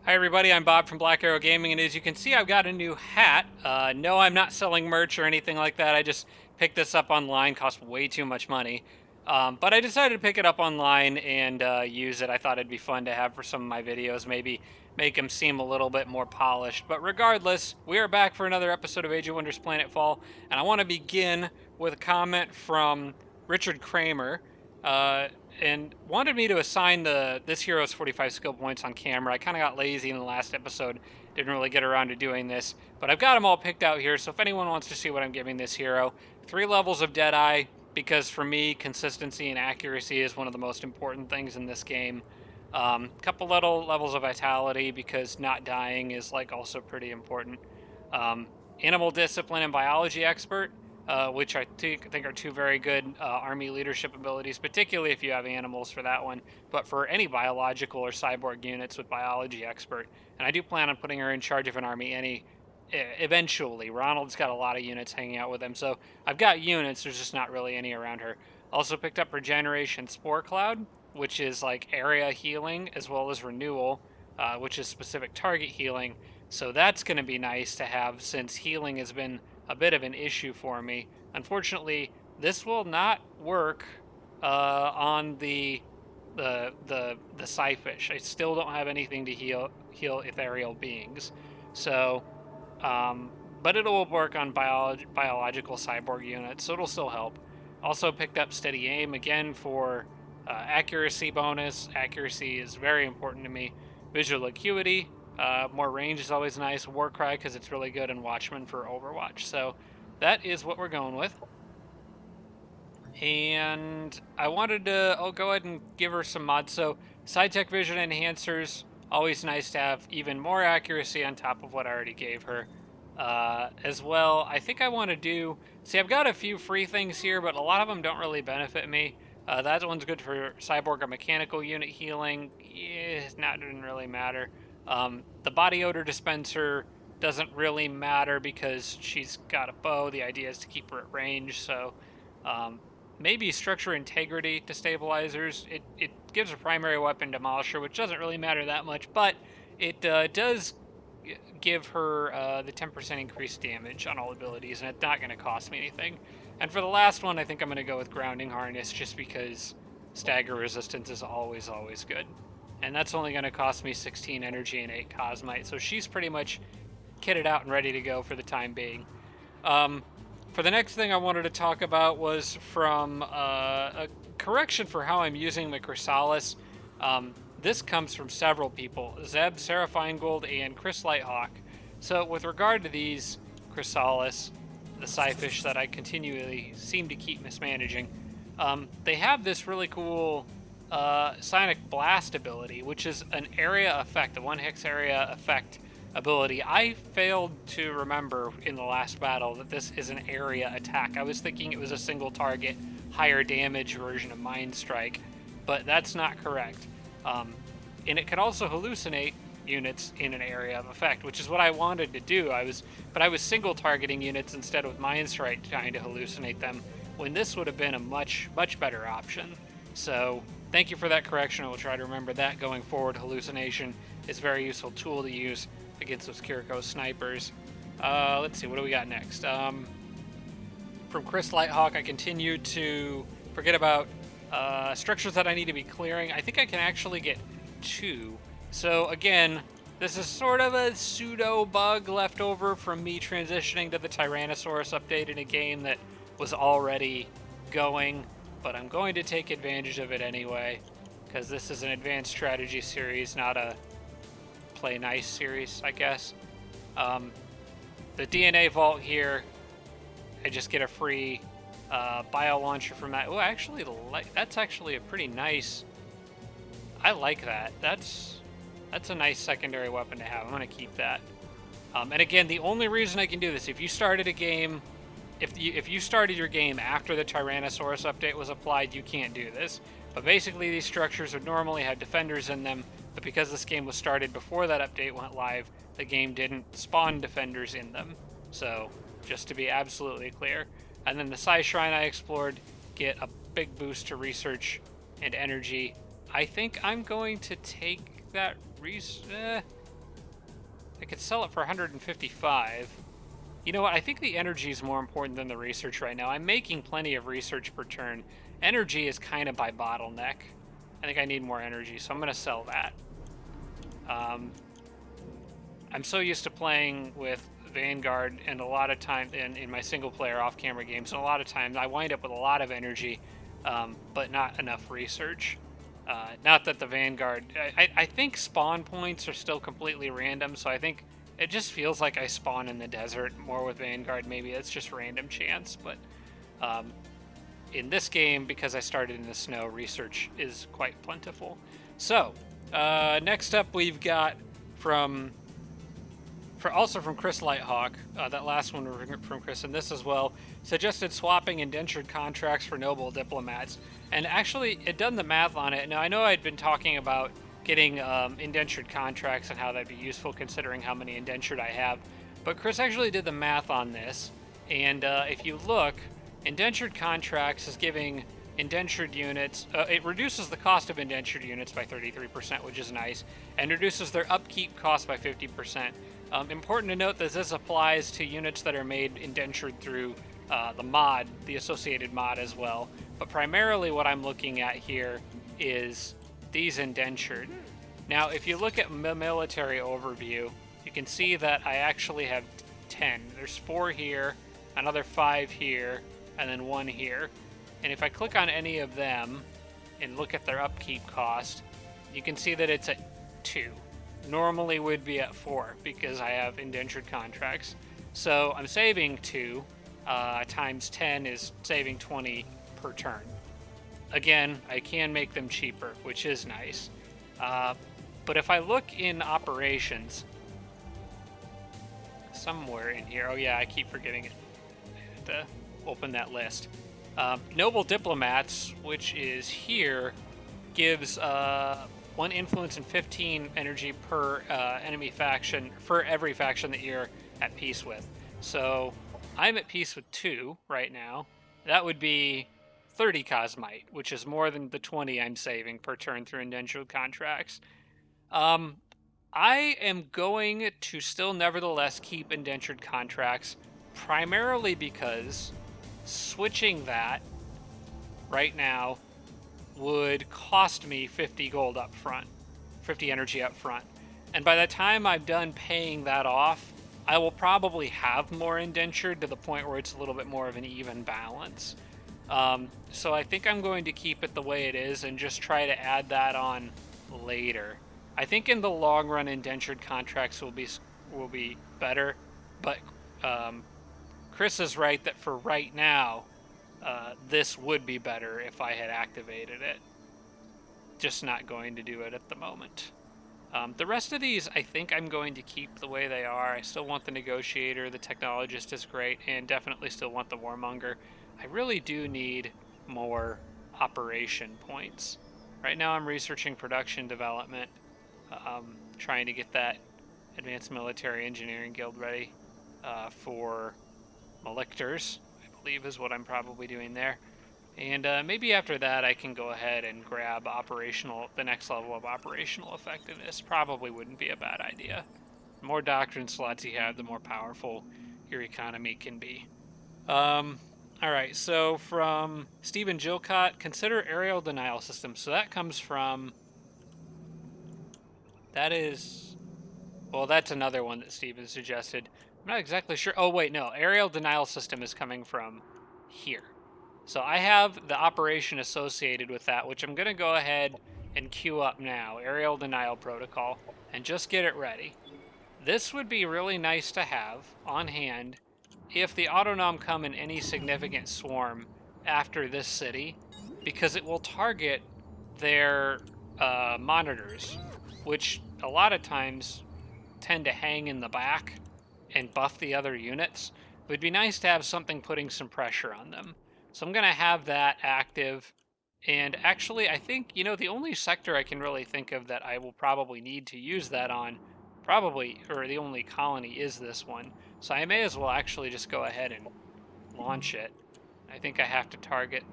Hi everybody, I'm Bob from Black Arrow Gaming, and as you can see, I've got a new hat. No, I'm not selling merch or anything like that. I just picked this up online, cost way too much money. But I decided to pick it up online and use it. I thought it'd be fun to have for some of my videos, maybe make them seem a little bit more polished. But regardless, we are back for another episode of Age of Wonders Planetfall, and I want to begin with a comment from Richard Kramer. Uh, and wanted me to assign this hero's 45 skill points on camera. I kind of got lazy in the last episode, didn't really get around to doing this, but I've got them all picked out here, so if anyone wants to see what I'm giving this hero, 3 levels of Deadeye, because for me, consistency and accuracy is one of the most important things in this game. Couple little levels of Vitality, because not dying is like also pretty important. Animal Discipline and Biology Expert, which I think are 2 very good army leadership abilities, particularly if you have animals for that one, but for any biological or cyborg units with Biology Expert. And I do plan on putting her in charge of an army eventually. Ronald's got a lot of units hanging out with him, so I've got units, there's just not really any around her. Also picked up Regeneration Spore Cloud, which is like area healing as well as renewal, which is specific target healing. So that's going to be nice to have, since healing has been a bit of an issue for me. Unfortunately, this will not work on the Psyfish. I still don't have anything to heal ethereal beings. So, but it'll work on biological cyborg units, so it'll still help. Also picked up Steady Aim again for accuracy bonus. Accuracy is very important to me. Visual Acuity, more range is always nice. Warcry, because it's really good, and Watchman for Overwatch. So that is what we're going with. And I wanted to, I'll go ahead and give her some mods. So Side Tech Vision Enhancers, always nice to have even more accuracy on top of what I already gave her. As well, I think I want to do, see, I've got a few free things here, but a lot of them don't really benefit me. That one's good for cyborg or mechanical unit healing. Yeah, didn't really matter. The body odor dispenser doesn't really matter because she's got a bow. The idea is to keep her at range, so maybe structure integrity to stabilizers. It gives a primary weapon demolisher, which doesn't really matter that much, but it does give her the 10% increased damage on all abilities, and it's not going to cost me anything. And for the last one, I think I'm going to go with Grounding Harness, just because stagger resistance is always good. And that's only going to cost me 16 energy and 8 Cosmite, so she's pretty much kitted out and ready to go for the time being. For the next thing I wanted to talk about was from a correction for how I'm using my Chrysalis. This comes from several people, Zeb, Sarah Feingold, and Chris Lighthawk. So with regard to these Chrysalis, the Psyfish that I continually seem to keep mismanaging, they have this really cool Sonic Blast ability, which is an area effect, a 1-hex area effect ability. I failed to remember in the last battle that this is an area attack. I was thinking it was a single target, higher damage version of Mind Strike, but that's not correct. And it could also hallucinate units in an area of effect, which is what I wanted to do. I was single targeting units instead of Mind Strike trying to hallucinate them, when this would have been a much better option. So thank you for that correction. I will try to remember that going forward. Hallucination is a very useful tool to use against those Kir'ko snipers. Let's see, what do we got next? From Chris Lighthawk, I continue to forget about structures that I need to be clearing. I think I can actually get 2. So again, this is sort of a pseudo bug left over from me transitioning to the Tyrannosaurus update in a game that was already going, but I'm going to take advantage of it anyway, because this is an advanced strategy series, not a play nice series, I guess. The DNA vault here, I just get a free bio launcher from that. Oh, actually, that's actually a pretty nice. I like that. That's a nice secondary weapon to have. I'm gonna keep that. And again, the only reason I can do this, if you started a game, if you started your game after the Tyrannosaurus update was applied, you can't do this. But basically, these structures would normally have defenders in them, but because this game was started before that update went live, the game didn't spawn defenders in them. So, just to be absolutely clear. And then the Psi Shrine I explored get a big boost to research and energy. I think I'm going to take that I could sell it for 155. You know what? I think the energy is more important than the research right now. I'm making plenty of research per turn. Energy is kind of my bottleneck. I think I need more energy, so I'm going to sell that. I'm so used to playing with Vanguard, and a lot of time in my single player off camera games, and a lot of times I wind up with a lot of energy, but not enough research. Not that the Vanguard, I think spawn points are still completely random, so I think it just feels like I spawn in the desert more with Vanguard. Maybe it's just random chance, but in this game, because I started in the snow, research is quite plentiful. So, next up we've got also from Chris Lighthawk, that last one from Chris, and this as well, suggested swapping indentured contracts for noble diplomats. And actually, it done the math on it. Now, I know I'd been talking about getting indentured contracts and how that'd be useful considering how many indentured I have, but Chris actually did the math on this, and if you look, indentured contracts is giving indentured units, it reduces the cost of indentured units by 33%, which is nice, and reduces their upkeep cost by 50%. Important to note that this applies to units that are made indentured through the associated mod as well. But primarily what I'm looking at here is these indentured. Now, if you look at the military overview, you can see that I actually have 10. There's 4 here, another 5 here, and then 1 here. And if I click on any of them and look at their upkeep cost, you can see that it's at 2. Normally would be at 4 because I have indentured contracts. So I'm saving 2 times 10 is saving 20 per turn. Again, I can make them cheaper, which is nice. But if I look in operations, somewhere in here, oh yeah, I keep forgetting to open that list. Noble Diplomats, which is here, gives 1 influence and 15 energy per enemy faction for every faction that you're at peace with. So I'm at peace with 2 right now. That would be 30 Cosmite, which is more than the 20 I'm saving per turn through indentured contracts. I am going to still nevertheless keep indentured contracts, primarily because switching that right now would cost me 50 gold up front, 50 energy up front. And by the time I'm done paying that off, I will probably have more indentured to the point where it's a little bit more of an even balance. So I think I'm going to keep it the way it is and just try to add that on later. I think in the long run, indentured contracts will be better, but Chris is right that for right now, this would be better if I had activated it. Just not going to do it at the moment. The rest of these, I think I'm going to keep the way they are. I still want the Negotiator, the Technologist is great, and definitely still want the Warmonger. I really do need more operation points. Right now I'm researching production development, trying to get that Advanced Military Engineering Guild ready for Malictors, I believe is what I'm probably doing there. And maybe after that I can go ahead and grab the next level of operational effectiveness. Probably wouldn't be a bad idea. The more doctrine slots you have, the more powerful your economy can be. Alright, so from Stephen Gilcott, consider aerial denial system. So that comes from... that's another one that Stephen suggested. I'm not exactly sure. Oh, wait, no. Aerial denial system is coming from here. So I have the operation associated with that, which I'm going to go ahead and queue up now. Aerial denial protocol. And just get it ready. This would be really nice to have on hand if the Autonom come in any significant swarm after this city, because it will target their monitors, which a lot of times tend to hang in the back and buff the other units. It would be nice to have something putting some pressure on them. So I'm going to have that active. And actually, I think, the only sector I can really think of that I will probably need to use that on, or the only colony, is this one. So I may as well actually just go ahead and launch it. I think I have to target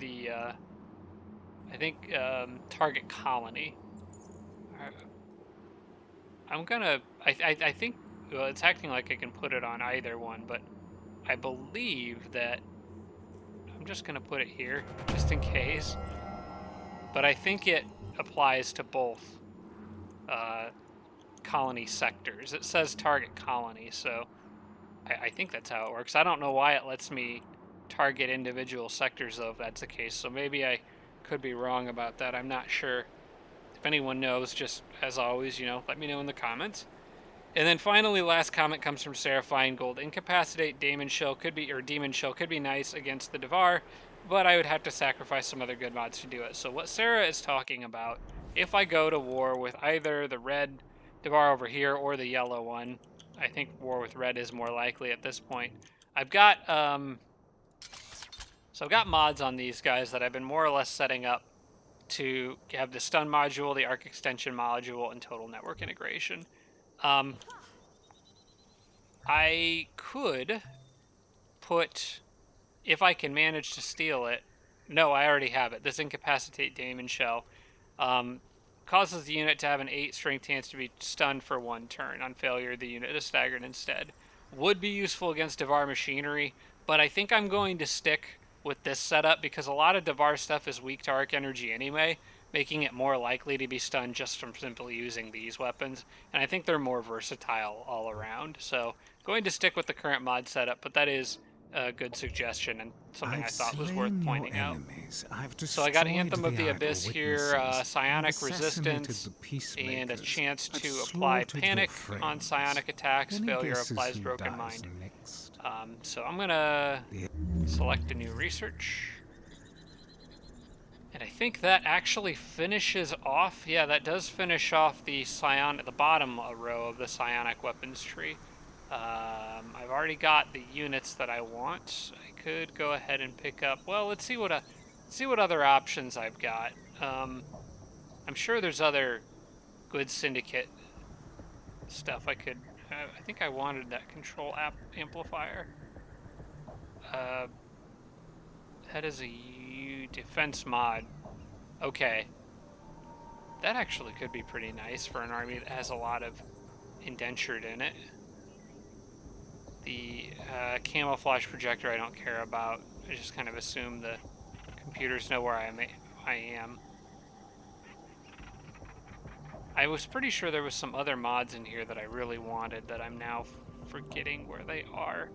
target colony. I think well, it's acting like I can put it on either one, but I believe that I'm just going to put it here just in case. But I think it applies to both colony sectors. It says target colony, so I think that's how it works. I don't know why it lets me target individual sectors, though, if that's the case. So maybe I could be wrong about that. I'm not sure. If anyone knows, just as always, let me know in the comments. And then finally, last comment comes from Sarah Feingold. Incapacitate Demon Shell could be nice against the Devar, but I would have to sacrifice some other good mods to do it. So what Sarah is talking about, if I go to war with either the red Devar over here or the yellow one, I think war with red is more likely at this point. I've got I've got mods on these guys that I've been more or less setting up to have the stun module, the arc extension module, and total network integration. I could put, if I can manage to steal it. No, I already have it. This Incapacitate Daemon Shell causes the unit to have an 8 strength chance to be stunned for 1 turn. On failure, the unit is staggered instead. Would be useful against Devar machinery, but I think I'm going to stick with this setup because a lot of Devar stuff is weak to arc energy anyway, making it more likely to be stunned just from simply using these weapons. And I think they're more versatile all around. So going to stick with the current mod setup, but that is a good suggestion and something I thought was worth pointing out. So I got Anthem of the Abyss here, psionic resistance, and a chance to apply panic on psionic attacks. Failure applies broken mind. So I'm gonna select a new research. And I think that actually finishes off, yeah, that does finish off the bottom row of the psionic weapons tree. I've already got the units that I want. I could go ahead and pick up, well, let's see what other options I've got. I'm sure there's other good syndicate stuff I could, I think I wanted that control amplifier. That is a defense mod. Okay. That actually could be pretty nice for an army that has a lot of indentured in it. The camouflage projector I don't care about. I just kind of assume the computers know where I am. I was pretty sure there was some other mods in here that I really wanted that I'm now forgetting where they are.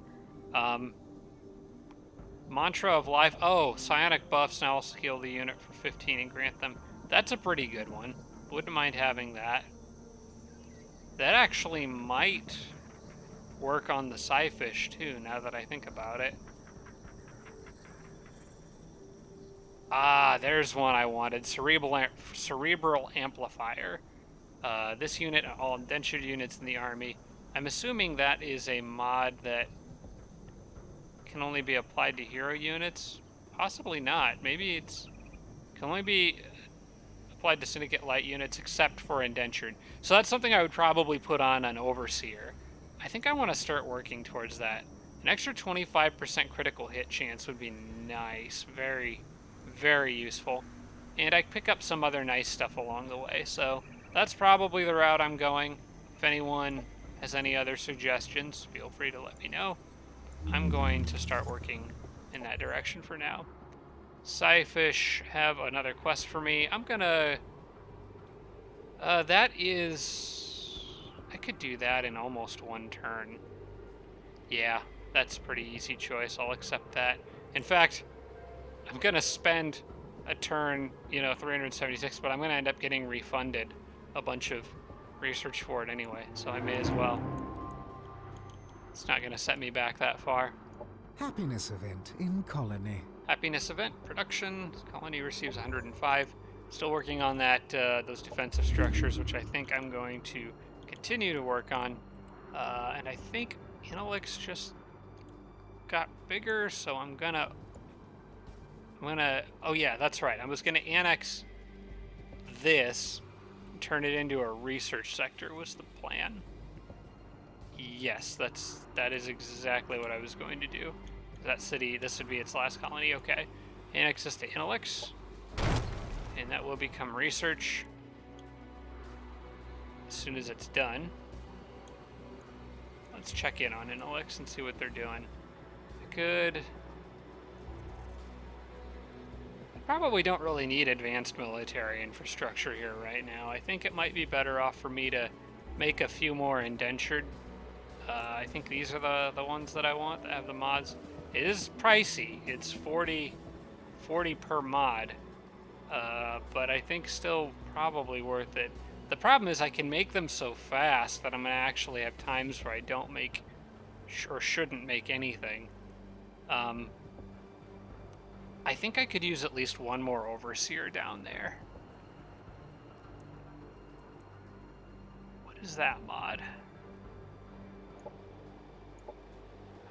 Mantra of Life. Oh, psionic buffs now also heal the unit for 15 and grant them. That's a pretty good one. Wouldn't mind having that. That actually might work on the Psyfish too, now that I think about it. Ah, there's one I wanted. Cerebral Amplifier. This unit, all indentured units in the army. I'm assuming that is a mod that can only be applied to hero units. Possibly not. Maybe it's can only be applied to syndicate light units except for indentured. So that's something I would probably put on an overseer. I think I want to start working towards that. An extra 25% critical hit chance would be nice. Very, very useful. And I pick up some other nice stuff along the way. So that's probably the route I'm going. If anyone has any other suggestions, feel free to let me know. I'm going to start working in that direction for now. Psyfish have another quest for me. I'm gonna... that is... I could do that in almost 1 turn. Yeah, that's a pretty easy choice. I'll accept that. In fact, I'm gonna spend a turn, 376, but I'm gonna end up getting refunded a bunch of research for it anyway, so I may as well. It's not gonna set me back that far. Happiness event in colony. Happiness event, production, colony receives 105. Still working on that, those defensive structures, which I think I'm going to continue to work on. And I think Intelix just got bigger, so I'm gonna, oh yeah, that's right. I was gonna annex this, turn it into a research sector was the plan. Yes, that is exactly what I was going to do. That city, this would be its last colony. Okay, annex this to Intelix, and that will become research as soon as it's done. Let's check in on Intelix and see what they're doing. Good. Probably don't really need advanced military infrastructure here right now. I think it might be better off for me to make a few more indentured. I think these are the ones that I want that have the mods. It is pricey. It's 40 per mod. But I think still probably worth it. The problem is I can make them so fast that I'm going to actually have times where I don't make or shouldn't make anything. I think I could use at least one more overseer down there. What is that mod?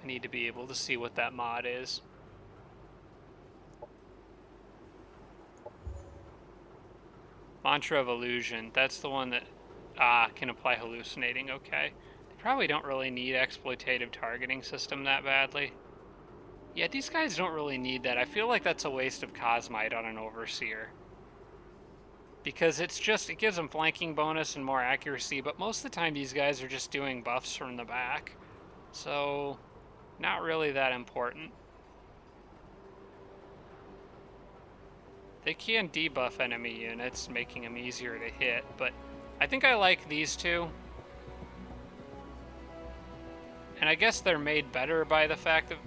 I need to be able to see what that mod is. Mantra of Illusion. That's the one that can apply hallucinating. Okay. They probably don't really need exploitative targeting system that badly. Yeah, these guys don't really need that. I feel like that's a waste of Cosmite on an Overseer. Because it gives them flanking bonus and more accuracy, but most of the time these guys are just doing buffs from the back. So, not really that important. They can debuff enemy units, making them easier to hit, but I think I like these two. And I guess they're made better by the fact of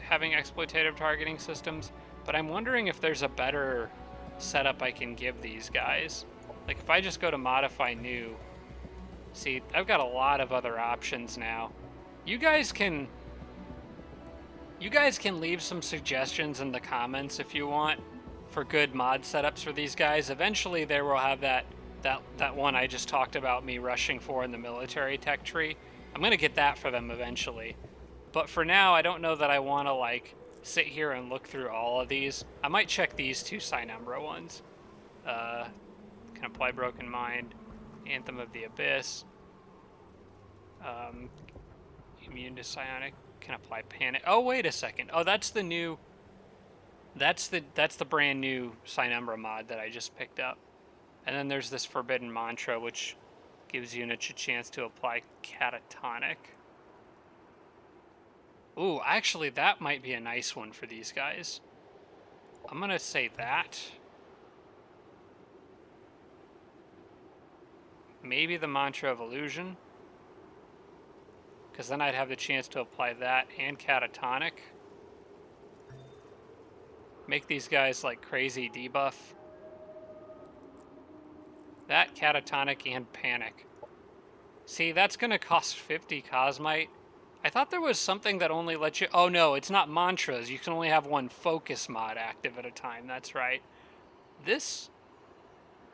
having exploitative targeting systems, but I'm wondering if there's a better setup I can give these guys. Like if I just go to modify new, see, I've got a lot of other options now. You guys can leave some suggestions in the comments if you want for good mod setups for these guys. Eventually there will have that one I just talked about me rushing for in the military tech tree. I'm gonna get that for them eventually. But for now, I don't know that I want to like sit here and look through all of these. I might check these two Synumbra ones. Can apply Broken Mind, Anthem of the Abyss, Immune to Psionic, can apply Panic. Oh, wait a second. Oh, that's the new. That's the brand new Synumbra mod that I just picked up. And then there's this Forbidden Mantra, which gives units a chance to apply Catatonic. Ooh, actually, that might be a nice one for these guys. I'm gonna say that. Maybe the Mantra of Illusion. Because then I'd have the chance to apply that and Catatonic. Make these guys like crazy debuff. That, Catatonic, and Panic. See, that's gonna cost 50 Cosmite. I thought there was something that only lets you... Oh, no, it's not mantras. You can only have one focus mod active at a time. That's right. This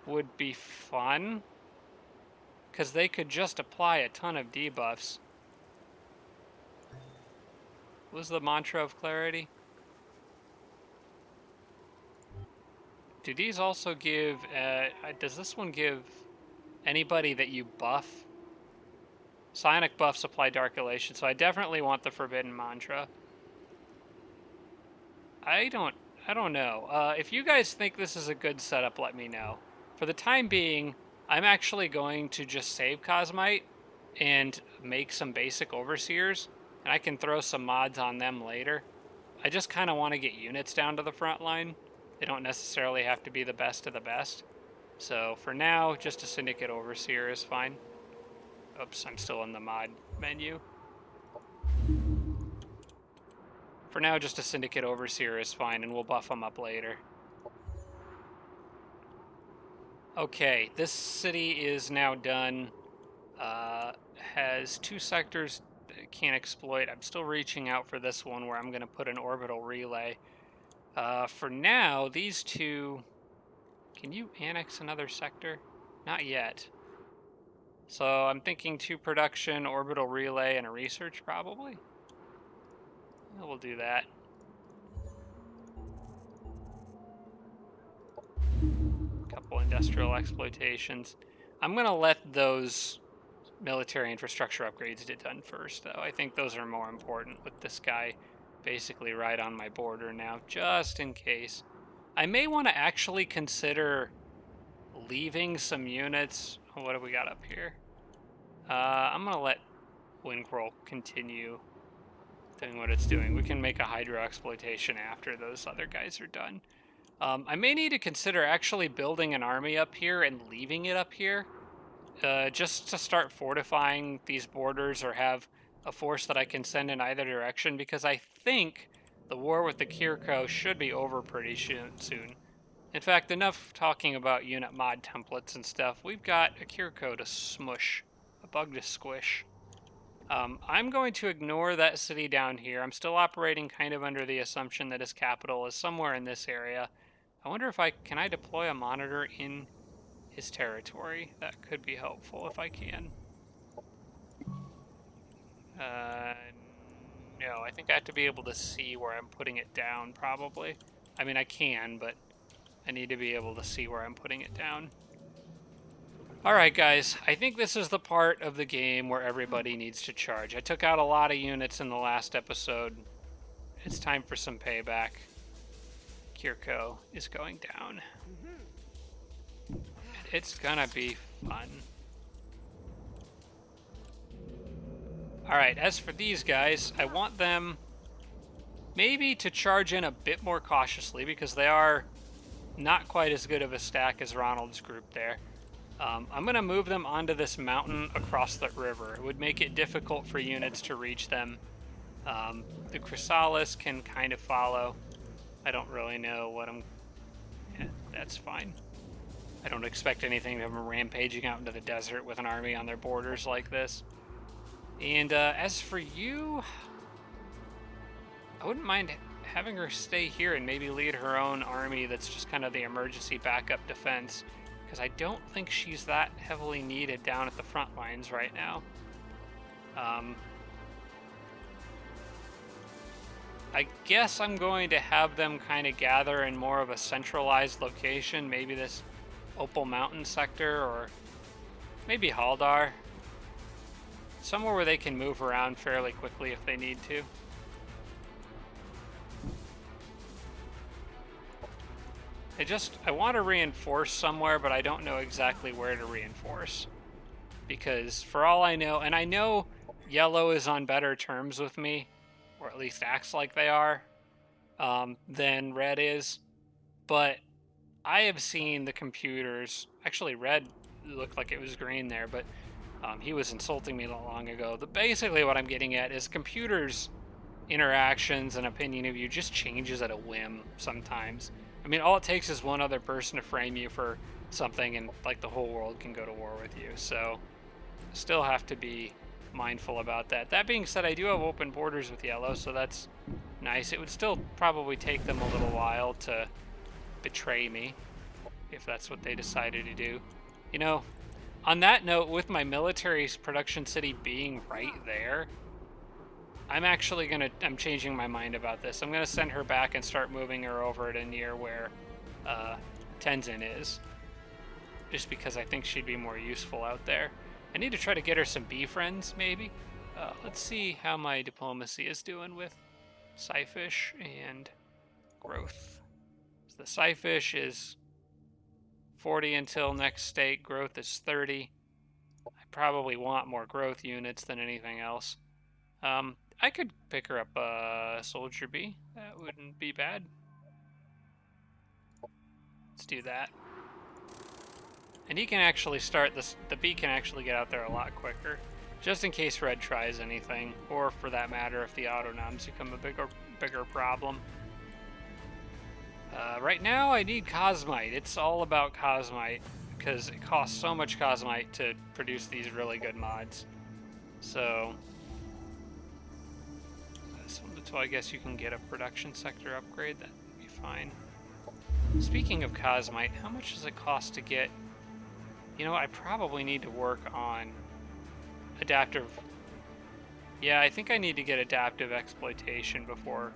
would be fun, because they could just apply a ton of debuffs. What was the Mantra of Clarity? Do these also give... does this one give anybody that you buff? Psionic buffs apply Dark Elation, so I definitely want the Forbidden Mantra. I don't know. If you guys think this is a good setup, let me know. For the time being, I'm actually going to just save Cosmite and make some basic Overseers, and I can throw some mods on them later. I just kind of want to get units down to the front line. They don't necessarily have to be the best of the best. So for now, just a Syndicate Overseer is fine. Oops, I'm still in the mod menu. For now, just a Syndicate Overseer is fine, and we'll buff them up later. Okay, this city is now done. Has 2 sectors that it can't exploit. I'm still reaching out for this one where I'm going to put an orbital relay. For now, these two... Can you annex another sector? Not yet. So I'm thinking 2 production, orbital relay, and a research probably. We'll do that. Couple industrial exploitations. I'm gonna let those military infrastructure upgrades get done first, though. I think those are more important with this guy basically right on my border now, just in case. I may want to actually consider leaving some units. What have we got up here? I'm gonna let Wind will continue doing what it's doing. We can make a hydro exploitation after those other guys are done. I may need to consider actually building an army up here and leaving it up here, just to start fortifying these borders or have a force that I can send in either direction, because I think the war with the Kir'ko should be over pretty soon. In fact, enough talking about unit mod templates and stuff. We've got a Kir'ko to smush, a bug to squish. I'm going to ignore that city down here. I'm still operating kind of under the assumption that his capital is somewhere in this area. I wonder if can I deploy a monitor in his territory? That could be helpful if I can. No, I think I have to be able to see where I'm putting it down, probably. I mean, I can, but I need to be able to see where I'm putting it down. Alright guys, I think this is the part of the game where everybody needs to charge. I took out a lot of units in the last episode. It's time for some payback. Kir'ko is going down. It's gonna be fun. Alright, as for these guys, I want them maybe to charge in a bit more cautiously, because they are not quite as good of a stack as Ronald's group there. I'm going to move them onto this mountain across the river. It would make it difficult for units to reach them. The Chrysalis can kind of follow. I don't really know what I'm... Yeah, that's fine. I don't expect anything of them rampaging out into the desert with an army on their borders like this. And as for you, I wouldn't mind having her stay here and maybe lead her own army that's just kind of the emergency backup defense, because I don't think she's that heavily needed down at the front lines right now. I guess I'm going to have them kind of gather in more of a centralized location, maybe this Opal Mountain sector, or maybe Haldar. Somewhere where they can move around fairly quickly if they need to. I want to reinforce somewhere, but I don't know exactly where to reinforce. Because for all I know, and I know Yellow is on better terms with me, or at least acts like they are, than Red is. But I have seen the computers, actually Red looked like it was green there, but he was insulting me not long ago. Basically what I'm getting at is computers' interactions and opinion of you just changes at a whim sometimes. I mean, all it takes is one other person to frame you for something, and like the whole world can go to war with you. So still have to be mindful about that. That being said, I do have open borders with Yellow, so that's nice. It would still probably take them a little while to betray me, if that's what they decided to do. You know, on that note, with my military production city being right there, I'm changing my mind about this. I'm gonna send her back and start moving her over to near where Tenzin is, just because I think she'd be more useful out there. I need to try to get her some bee friends, maybe. Let's see how my diplomacy is doing with Scyfish and growth. So the Scyfish is 40 until next state. Growth is 30. I probably want more growth units than anything else. I could pick her up a soldier bee. That wouldn't be bad. Let's do that. And he can actually start this. The bee can actually get out there a lot quicker, just in case Red tries anything, or for that matter, if the autonoms become a bigger problem. Right now, I need Cosmite. It's all about Cosmite, because it costs so much Cosmite to produce these really good mods. So I guess you can get a production sector upgrade. That would be fine. Speaking of Cosmite, how much does it cost to get? You know, I probably need to work on adaptive. Yeah, I think I need to get adaptive exploitation before.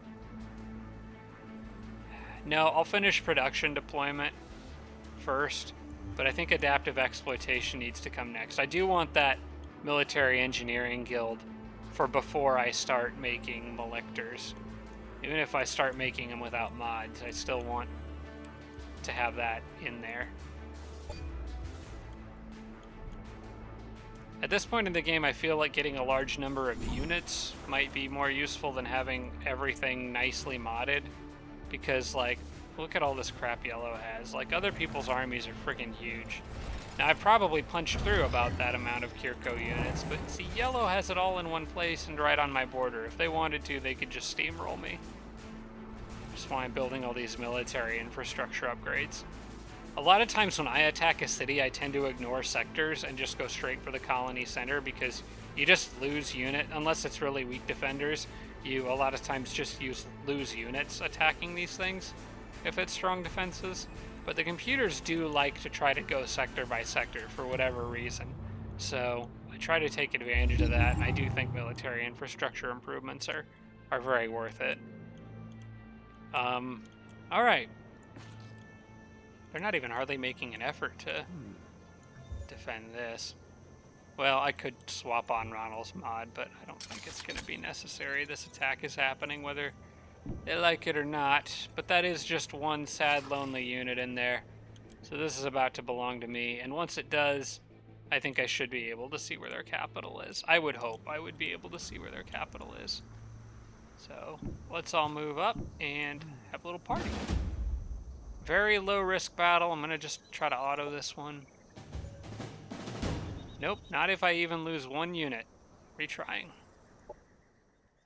No, I'll finish production deployment first, but I think adaptive exploitation needs to come next. I do want that military engineering guild for before I start making Malictors. Even if I start making them without mods, I still want to have that in there. At this point in the game, I feel like getting a large number of units might be more useful than having everything nicely modded. Because, like, look at all this crap Yellow has. Like, other people's armies are freaking huge. Now, I've probably punched through about that amount of Kir'ko units, but see, Yellow has it all in one place and right on my border. If they wanted to, they could just steamroll me. That's why I'm building all these military infrastructure upgrades. A lot of times when I attack a city, I tend to ignore sectors and just go straight for the colony center because you just lose unit, unless it's really weak defenders. You a lot of times just lose units attacking these things if it's strong defenses. But the computers do like to try to go sector by sector for whatever reason. So I try to take advantage of that, and I do think military infrastructure improvements are very worth it. Alright. They're not even hardly making an effort to defend this. Well, I could swap on Ronald's mod, but I don't think it's going to be necessary. This attack is happening whether they like it or not. But that is just one sad, lonely unit in there. So this is about to belong to me. And once it does, I think I should be able to see where their capital is. I would hope I would be able to see where their capital is. So let's all move up and have a little party. Very low risk battle. I'm going to just try to auto this one. Nope, not if I even lose one unit. Retrying.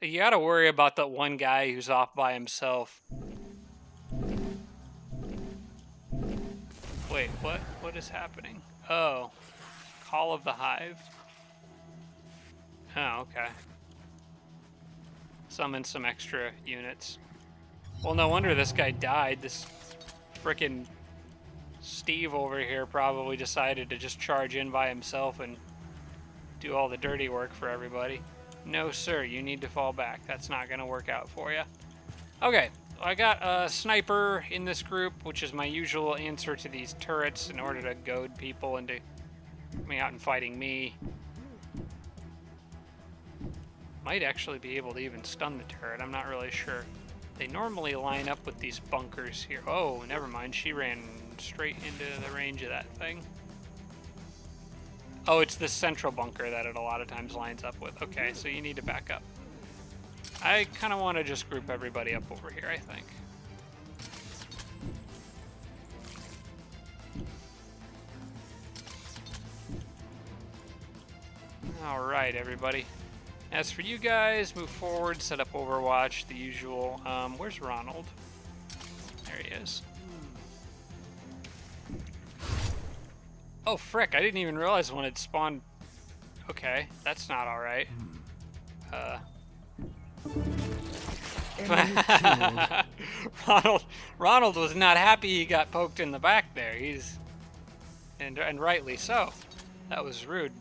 You gotta worry about that one guy who's off by himself. Wait, what? What is happening? Oh. Call of the Hive. Oh, okay. Summon some extra units. Well, no wonder this guy died. This frickin' Steve over here probably decided to just charge in by himself and do all the dirty work for everybody. No, sir, you need to fall back. That's not going to work out for you. Okay, I got a sniper in this group, which is my usual answer to these turrets in order to goad people into coming out and fighting me. Might actually be able to even stun the turret. I'm not really sure. They normally line up with these bunkers here. Oh, never mind. She ran straight into the range of that thing. Oh, it's the central bunker that it a lot of times lines up with. Okay, so you need to back up. I kind of want to just group everybody up over here, I think. Alright, everybody. As for you guys, move forward, set up Overwatch, the usual. Where's Ronald? There he is. Oh, frick, I didn't even realize when it spawned. Okay, that's not alright. Ronald was not happy he got poked in the back there. And rightly so. That was rude.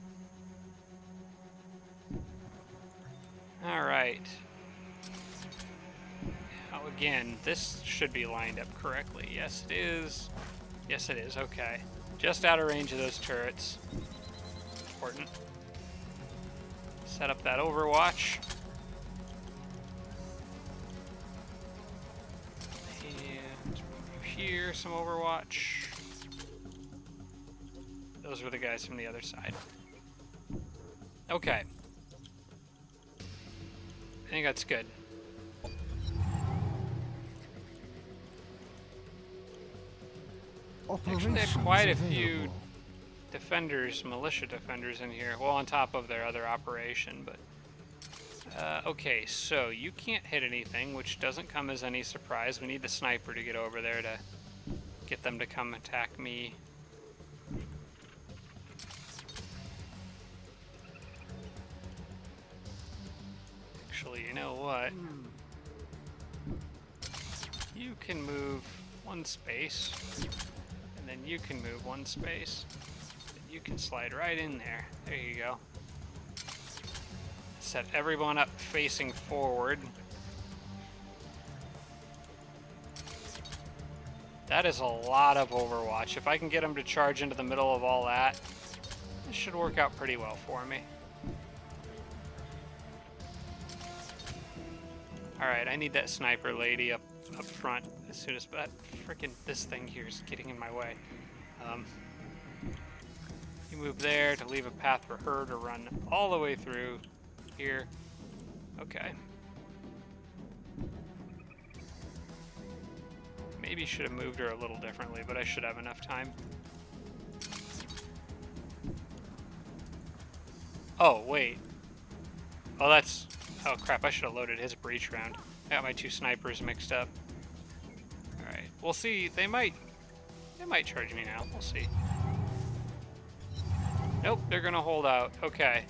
Alright. Now again, this should be lined up correctly. Yes, it is. Yes, it is. Okay. Just out of range of those turrets. Important. Set up that Overwatch. And move here, some Overwatch. Those were the guys from the other side. Okay. I think that's good. Actually, they have quite a few defenders, militia defenders in here. Well, on top of their other operation, but... okay, so you can't hit anything, which doesn't come as any surprise. We need the sniper to get over there to get them to come attack me. Actually, you know what? You can move one space, and then you can move one space. And you can slide right in there. There you go. Set everyone up facing forward. That is a lot of Overwatch. If I can get them to charge into the middle of all that, this should work out pretty well for me. Alright, I need that sniper lady up front as soon as that freaking this thing here is getting in my way. You move there to leave a path for her to run all the way through here. Okay. Maybe should have moved her a little differently, but I should have enough time. Oh, wait. Oh, that's... Oh, crap. I should have loaded his breach round. I got my two snipers mixed up. Alright. We'll see. They might charge me now. We'll see. Nope, they're gonna hold out. Okay.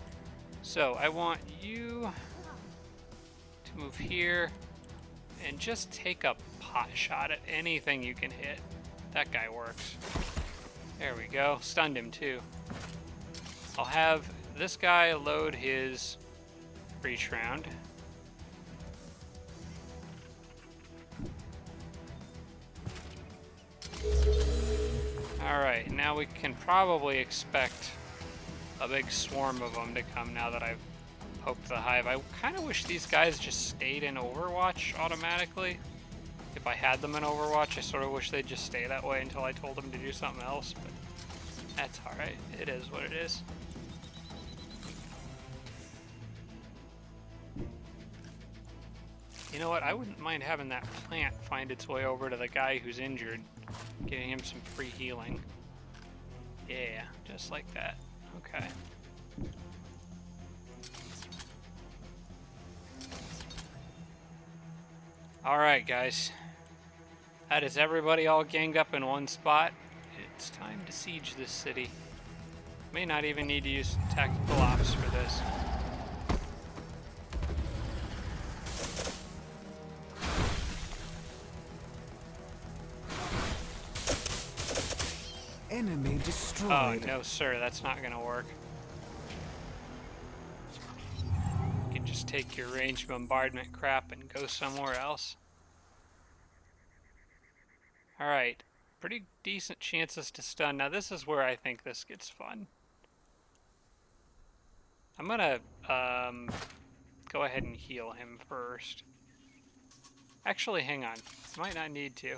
So, I want you to move here and just take a pot shot at anything you can hit. That guy works. There we go. Stunned him, too. I'll have this guy load his breach round. Alright, now we can probably expect a big swarm of them to come now that I've poked the hive. I kind of wish these guys just stayed in Overwatch automatically. If I had them in Overwatch, I sort of wish they'd just stay that way until I told them to do something else, but that's alright. It is what it is. You know what? I wouldn't mind having that plant find its way over to the guy who's injured, giving him some free healing. Yeah, just like that. Okay. Alright, guys. That is everybody all ganged up in one spot. It's time to siege this city. May not even need to use tactical ops for this. Enemy destroyed. Oh, no, sir. That's not going to work. You can just take your ranged bombardment crap and go somewhere else. Alright. Pretty decent chances to stun. Now, this is where I think this gets fun. I'm going to go ahead and heal him first. Actually, hang on. Might not need to.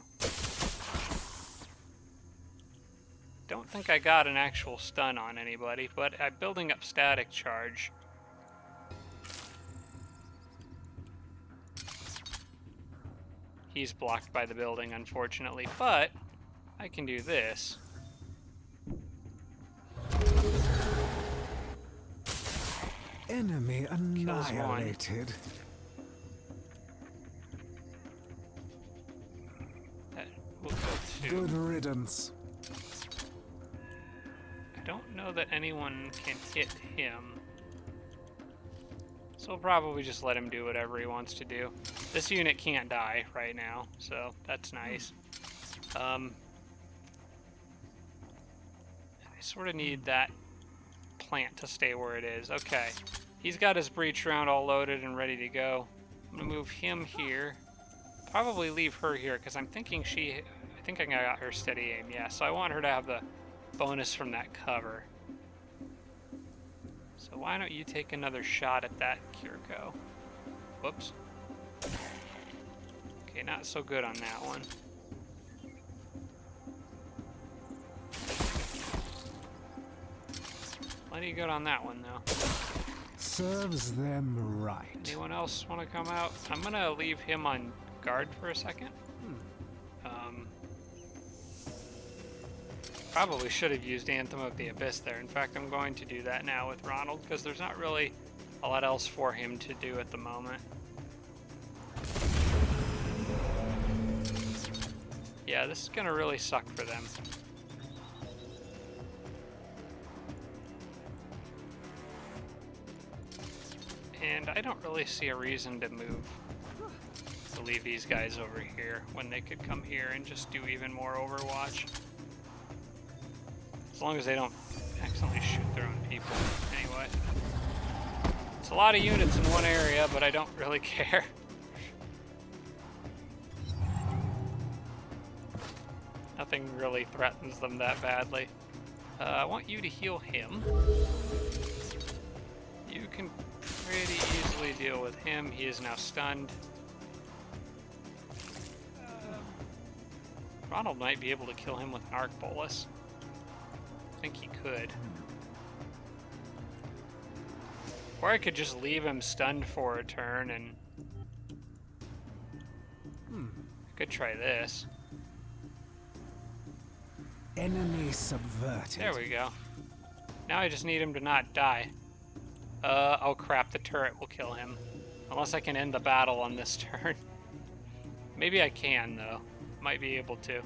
Don't think I got an actual stun on anybody, but I'm building up static charge. He's blocked by the building, unfortunately, but I can do this. Enemy annihilated. That will go to... Good riddance. I don't know that anyone can hit him. So we'll probably just let him do whatever he wants to do. This unit can't die right now, so that's nice. I sort of need that plant to stay where it is. Okay, he's got his breach round all loaded and ready to go. I'm gonna move him here. Probably leave her here because I'm thinking I think I got her steady aim. Yeah, so I want her to have the bonus from that cover. So why don't you take another shot at that, Kir'ko? Whoops. Okay, not so good on that one. Plenty good on that one, though. Serves them right. Anyone else want to come out? I'm gonna leave him on guard for a second. Probably should have used Anthem of the Abyss there. In fact, I'm going to do that now with Ronald, because there's not really a lot else for him to do at the moment. Yeah, this is going to really suck for them. And I don't really see a reason to leave these guys over here when they could come here and just do even more Overwatch. As long as they don't accidentally shoot their own people. Anyway. It's a lot of units in one area, but I don't really care. Nothing really threatens them that badly. I want you to heal him. You can pretty easily deal with him. He is now stunned. Ronald might be able to kill him with an arc bolus. I think he could. Or I could just leave him stunned for a turn and... I could try this. Enemy subverted. There we go. Now I just need him to not die. Oh crap, the turret will kill him. Unless I can end the battle on this turn. Maybe I can, though. Might be able to.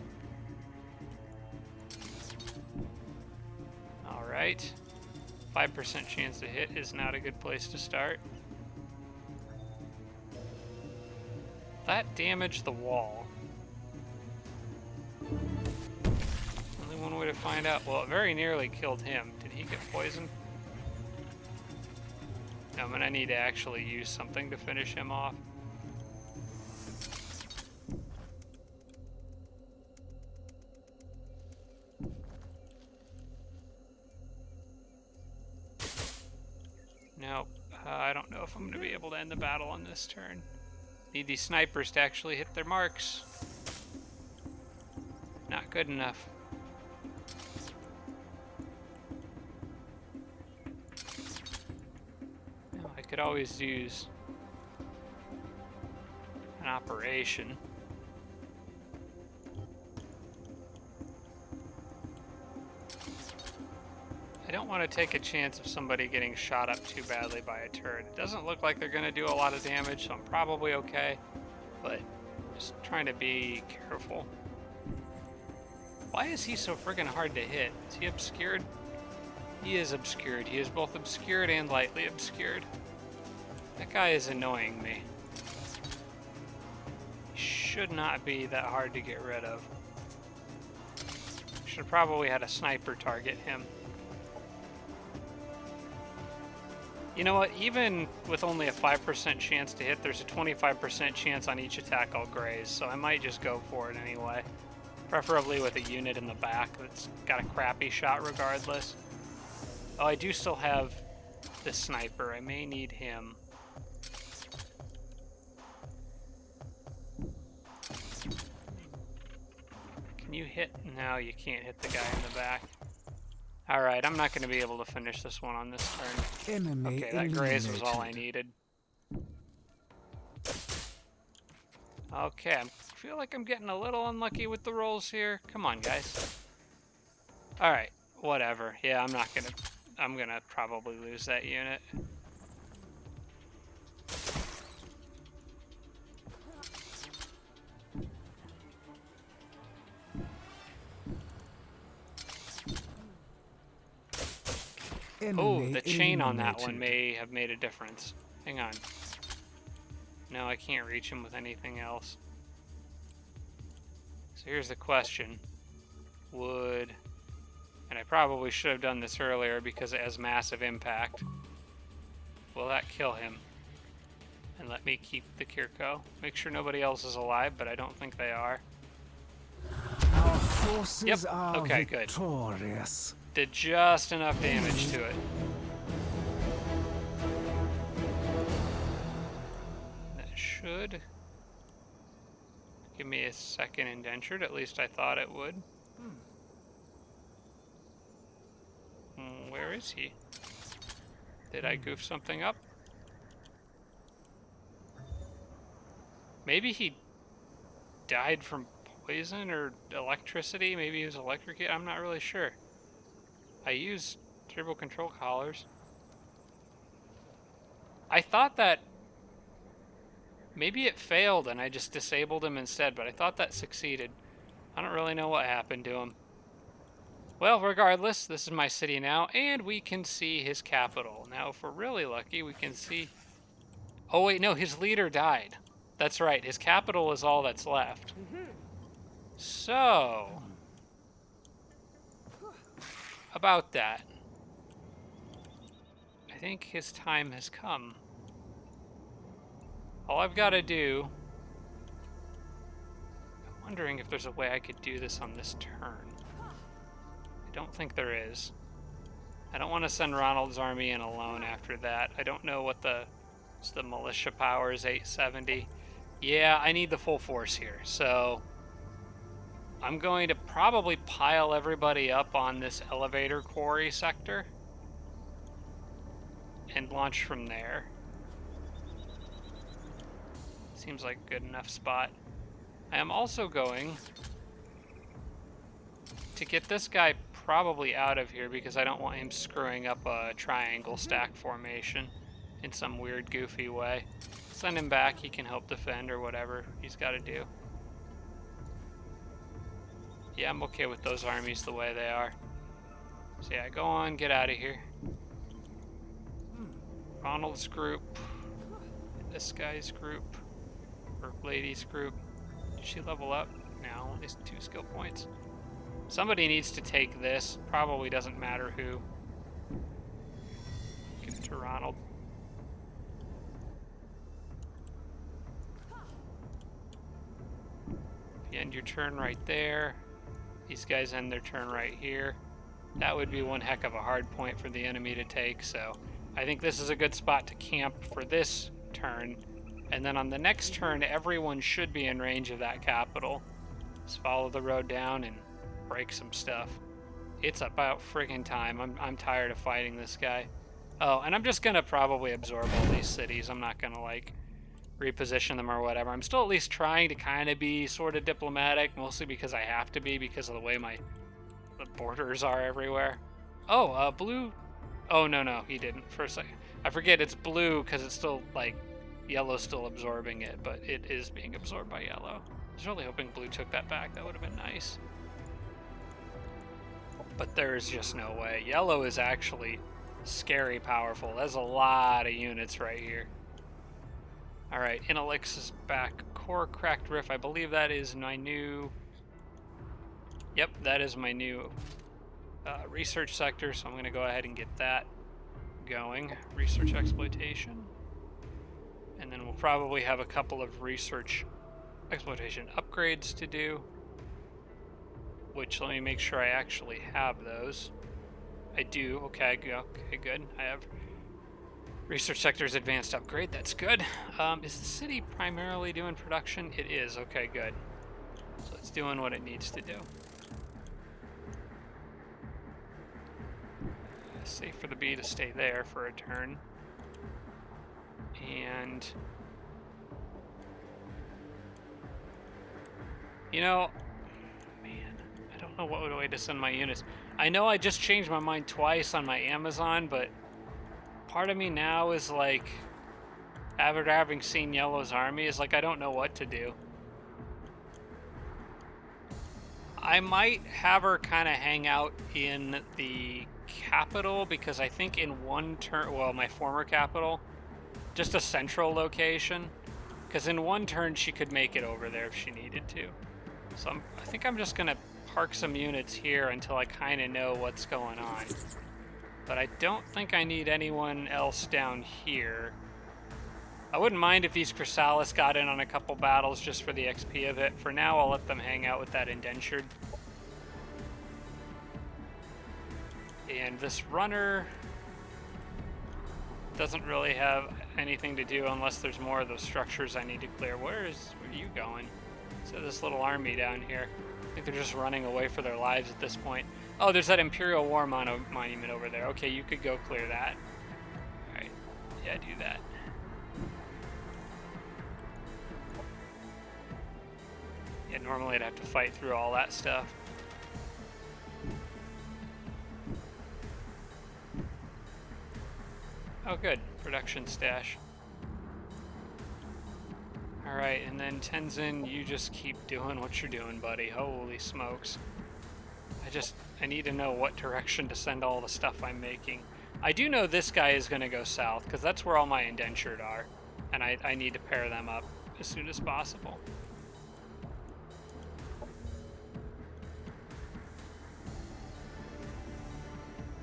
Alright. 5% chance to hit is not a good place to start. That damaged the wall. Only one way to find out. Well, it very nearly killed him. Did he get poisoned? No, I'm gonna need to actually use something to finish him off. Nope. I don't know if I'm gonna be able to end the battle on this turn. Need these snipers to actually hit their marks. Not good enough. No, I could always use an operation. I don't want to take a chance of somebody getting shot up too badly by a turret. It doesn't look like they're going to do a lot of damage, so I'm probably okay. But just trying to be careful. Why is he so friggin' hard to hit? Is he obscured? He is obscured. He is both obscured and lightly obscured. That guy is annoying me. He should not be that hard to get rid of. Should have probably had a sniper target him. You know what, even with only a 5% chance to hit, there's a 25% chance on each attack I'll graze, so I might just go for it anyway. Preferably with a unit in the back that's got a crappy shot regardless. Oh, I do still have the sniper. I may need him. Can you hit? No, you can't hit the guy in the back. Alright, I'm not going to be able to finish this one on this turn. Enemy Okay, that graze was all I needed. Okay, I feel like I'm getting a little unlucky with the rolls here. Come on, guys. Alright, whatever. Yeah, I'm gonna probably lose that unit. Oh, the chain on that one may have made a difference. Hang on. No, I can't reach him with anything else. So here's the question. And I probably should have done this earlier because it has massive impact. Will that kill him? And let me keep the Kir'ko. Make sure nobody else is alive, but I don't think they are. Our forces are okay, good. Victorious. Did just enough damage to it. That should give me a second indentured, at least I thought it would. Where is he? Did I goof something up? Maybe he died from poison or electricity. Maybe he was electrocuted. I'm not really sure. I used turbo control collars. I thought that maybe it failed and I just disabled him instead, but I thought that succeeded. I don't really know what happened to him. Well, regardless, this is my city now, and we can see his capital. Now, if we're really lucky, we can see... Oh, wait, no, his leader died. That's right, his capital is all that's left. So... about that. I think his time has come. All I've got to do... I'm wondering if there's a way I could do this on this turn. I don't think there is. I don't want to send Ronald's army in alone after that. I don't know what the militia power is, 870. Yeah, I need the full force here. So I'm going to probably pile everybody up on this elevator quarry sector. and launch from there. Seems like a good enough spot. I am also going to get this guy probably out of here because I don't want him screwing up a triangle stack formation in some weird, goofy way. Send him back. He can help defend or whatever he's got to do. Yeah, I'm okay with those armies the way they are. So yeah, go on, get out of here. Ronald's group. This guy's group. Or lady's group. Did she level up? No, only 2 skill points. Somebody needs to take this. Probably doesn't matter who. Give it to Ronald. You end your turn right there. These guys end their turn right here. That would be one heck of a hard point for the enemy to take, so I think this is a good spot to camp for this turn. And then on the next turn, everyone should be in range of that capital. Just follow the road down and break some stuff. It's about friggin' time. I'm tired of fighting this guy. Oh, and I'm just gonna probably absorb all these cities. I'm not gonna, like, reposition them or whatever. I'm still at least trying to kind of be sort of diplomatic, mostly because I have to be because of the way the borders are everywhere. Oh, blue. Oh, no, he didn't. For a second. I forget it's blue because it's still, like, yellow's still absorbing it, but it is being absorbed by yellow. I was really hoping blue took that back. That would have been nice. But there's just no way. Yellow is actually scary powerful. There's a lot of units right here. Alright, Inelix is back. Core Cracked Riff, I believe that is my new... Yep, that is my new research sector, so I'm going to go ahead and get that going. Research exploitation. And then we'll probably have a couple of research exploitation upgrades to do. Which, let me make sure I actually have those. I do. Okay, good. I have research sector's advanced upgrade. That's good. Is the city primarily doing production? It is. Okay, good. So it's doing what it needs to do. Safe for the bee to stay there for a turn. And... you know... I don't know what way to send my units. I know I just changed my mind twice on my Amazon, but part of me now is like, after having seen Yellow's army, is like, I don't know what to do. I might have her kind of hang out in the capital, because I think in one turn, well, my former capital, just a central location, because in one turn she could make it over there if she needed to. So I think I'm just going to park some units here until I kind of know what's going on. But I don't think I need anyone else down here. I wouldn't mind if these Chrysalis got in on a couple battles just for the XP of it. For now, I'll let them hang out with that indentured. And this runner doesn't really have anything to do unless there's more of those structures I need to clear. Where are you going? So this little army down here. I think they're just running away for their lives at this point. Oh, there's that Imperial War monument over there. Okay, you could go clear that. Alright. Yeah, do that. Yeah, normally I'd have to fight through all that stuff. Oh, good. Production stash. Alright, and then Tenzin, you just keep doing what you're doing, buddy. Holy smokes. I need to know what direction to send all the stuff I'm making. I do know this guy is going to go south, because that's where all my indentured are. And I need to pair them up as soon as possible.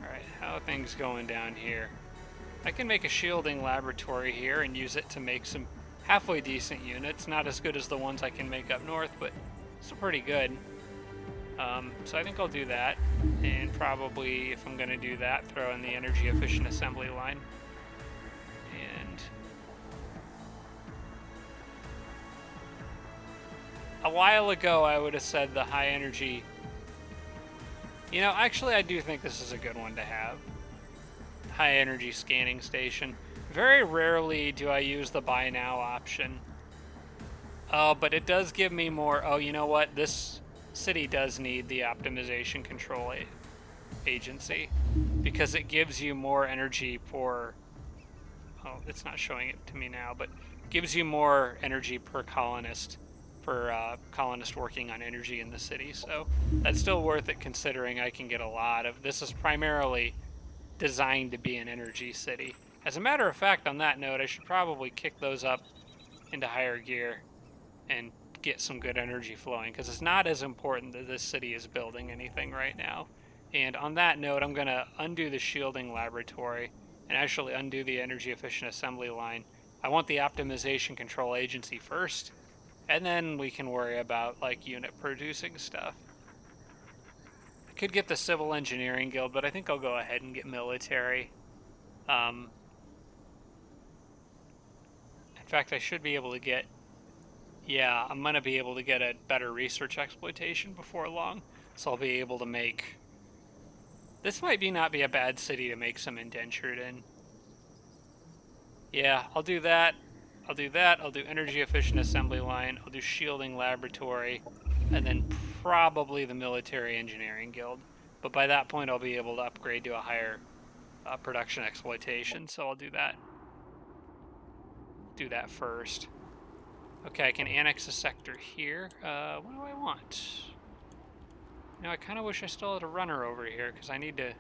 Alright, how are things going down here? I can make a shielding laboratory here and use it to make some halfway decent units. Not as good as the ones I can make up north, but still pretty good. So I think I'll do that. And probably, if I'm going to do that, throw in the energy efficient assembly line. And a while ago, I would have said the high energy. You know, actually, I do think this is a good one to have. high energy scanning station. Very rarely do I use the buy now option. Oh, but it does give me more. Oh, you know what? This city does need the optimization control agency because it gives you more energy for. Oh, it's not showing it to me now, but gives you more energy per colonist for colonist working on energy in the city. So that's still worth it considering I can get a lot of. This is primarily designed to be an energy city. As a matter of fact, on that note, I should probably kick those up into higher gear and get some good energy flowing because it's not as important that this city is building anything right now. And on that note, I'm going to undo the shielding laboratory and actually undo the energy efficient assembly line. I want the optimization control agency first, and then we can worry about like unit producing stuff. I could get the civil engineering guild, but I think I'll go ahead and get military. In fact, I should be able to get, yeah, I'm going to be able to get a better research exploitation before long. So I'll be able to make, this might not be a bad city to make some indentured in. Yeah, I'll do that. I'll do that. I'll do energy efficient assembly line. I'll do shielding laboratory. And then probably the military engineering guild. But by that point, I'll be able to upgrade to a higher production exploitation. So I'll do that. Do that first. Okay, I can annex a sector here. What do I want? You know, I kind of wish I still had a runner over here because I need to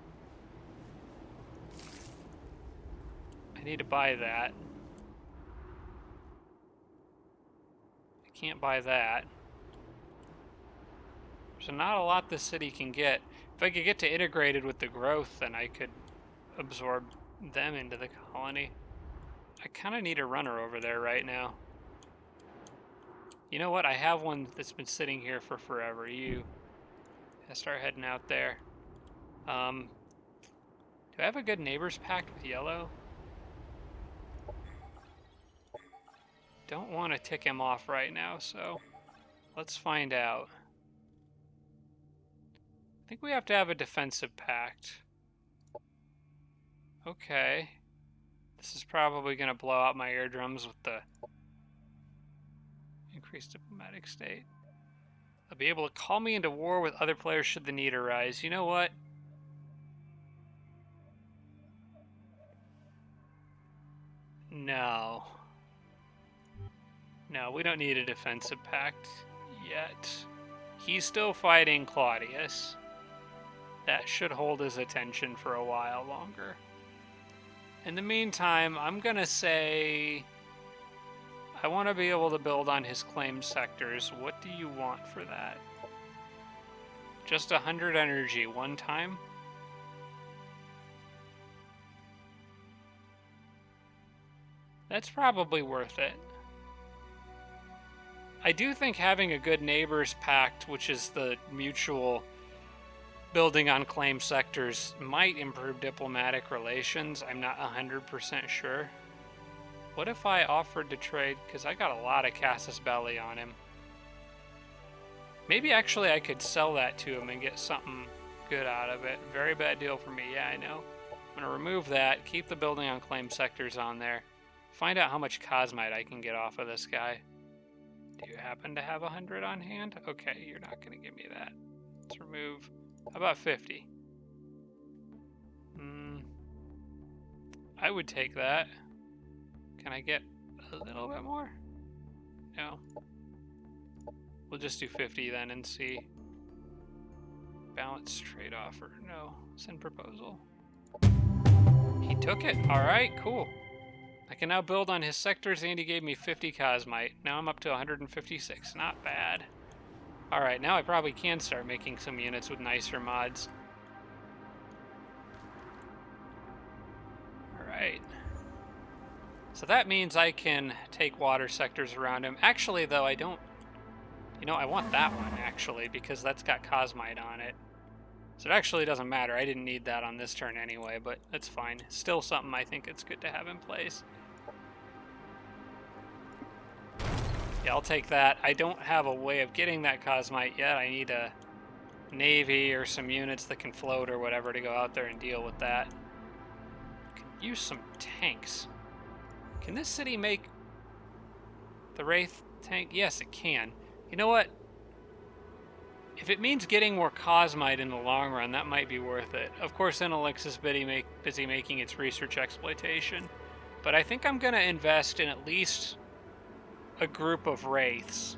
buy that. I can't buy that. So not a lot this city can get. If I could get to integrated with the growth, then I could absorb them into the colony. I kind of need a runner over there right now. You know what? I have one that's been sitting here for forever. You start heading out there. Do I have a good neighbors pact with yellow? Don't want to tick him off right now, so let's find out. I think we have to have a defensive pact. Okay. This is probably going to blow out my eardrums with the increased diplomatic state. They'll be able to call me into war with other players should the need arise. You know what? No. No, we don't need a defensive pact yet. He's still fighting Claudius. That should hold his attention for a while longer. In the meantime, I'm going to say I want to be able to build on his claimed sectors. What do you want for that? Just 100 energy one time? That's probably worth it. I do think having a good neighbors pact, which is the mutual building on claim sectors, might improve diplomatic relations. I'm not 100% sure. What if I offered to trade? Because I got a lot of Casus Belli on him. Maybe actually I could sell that to him and get something good out of it. Very bad deal for me. Yeah, I know. I'm going to remove that. Keep the building on claim sectors on there. Find out how much Cosmite I can get off of this guy. Do you happen to have 100 on hand? Okay, you're not going to give me that. Let's remove. How about 50? I would take that. Can I get a little bit more? No. We'll just do 50 then and see. Balance trade offer. No. Send proposal. He took it. Alright, cool. I can now build on his sectors and he gave me 50 Cosmite. Now I'm up to 156. Not bad. Alright, now I probably can start making some units with nicer mods. Alright. So that means I can take water sectors around him. Actually, though, I don't... You know, I want that one, actually, because that's got Cosmite on it. So it actually doesn't matter. I didn't need that on this turn anyway, but that's fine. Still something I think it's good to have in place. Yeah, I'll take that. I don't have a way of getting that Cosmite yet. I need a navy or some units that can float or whatever to go out there and deal with that. use some tanks. Can this city make the Wraith tank? Yes, it can. You know what? If it means getting more Cosmite in the long run, that might be worth it. Of course, Intelix is busy making its research exploitation. But I think I'm going to invest in at least a group of Wraiths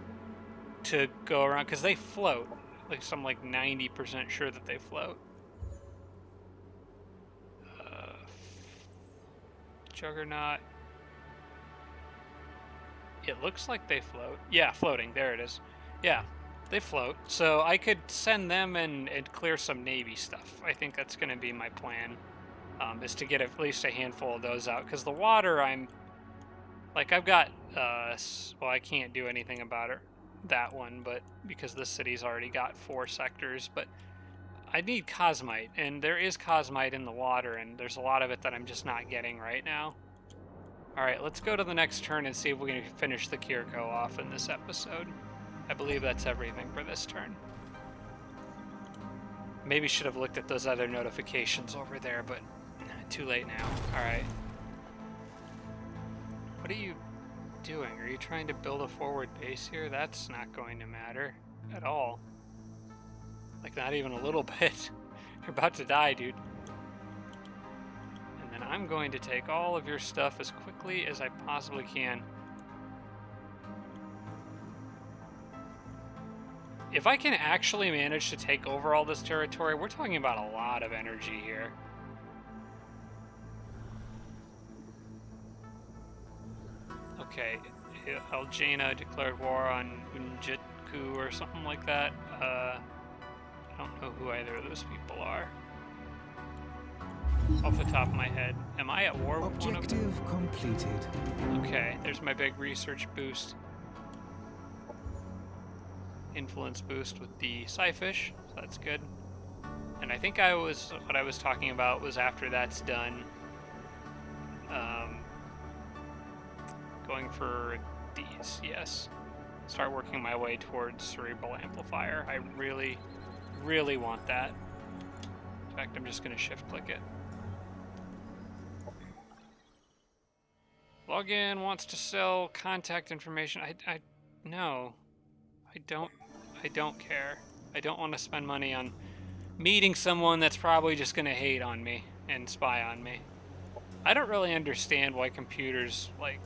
to go around, because they float. Like, I'm like 90% sure that they float. Juggernaut. It looks like they float. Yeah, floating. There it is. Yeah, they float. So I could send them and clear some Navy stuff. I think that's going to be my plan, is to get at least a handful of those out. Because the water, I've got, well, I can't do anything about it, that one, but because this city's already got 4 sectors, but I need Cosmite, and there is Cosmite in the water, and there's a lot of it that I'm just not getting right now. Alright, let's go to the next turn and see if we can finish the Kir'ko off in this episode. I believe that's everything for this turn. Maybe should have looked at those other notifications over there, but too late now. Alright. What are you doing? Are you trying to build a forward base here? That's not going to matter at all. Like, not even a little bit. You're about to die, dude. And then I'm going to take all of your stuff as quickly as I possibly can. If I can actually manage to take over all this territory, we're talking about a lot of energy here. Okay, Aljana declared war on Unjitku or something like that. I don't know who either of those people are. Off the top of my head. Am I at war with one of them? Objective completed. Okay, there's my big research boost. Influence boost with the Psyfish, so that's good. And I think what I was talking about was after that's done, going for these, yes. Start working my way towards Cerebral Amplifier. I really, really want that. In fact, I'm just going to shift-click it. Login wants to sell contact information. No. I don't care. I don't want to spend money on meeting someone that's probably just going to hate on me and spy on me. I don't really understand why computers, like...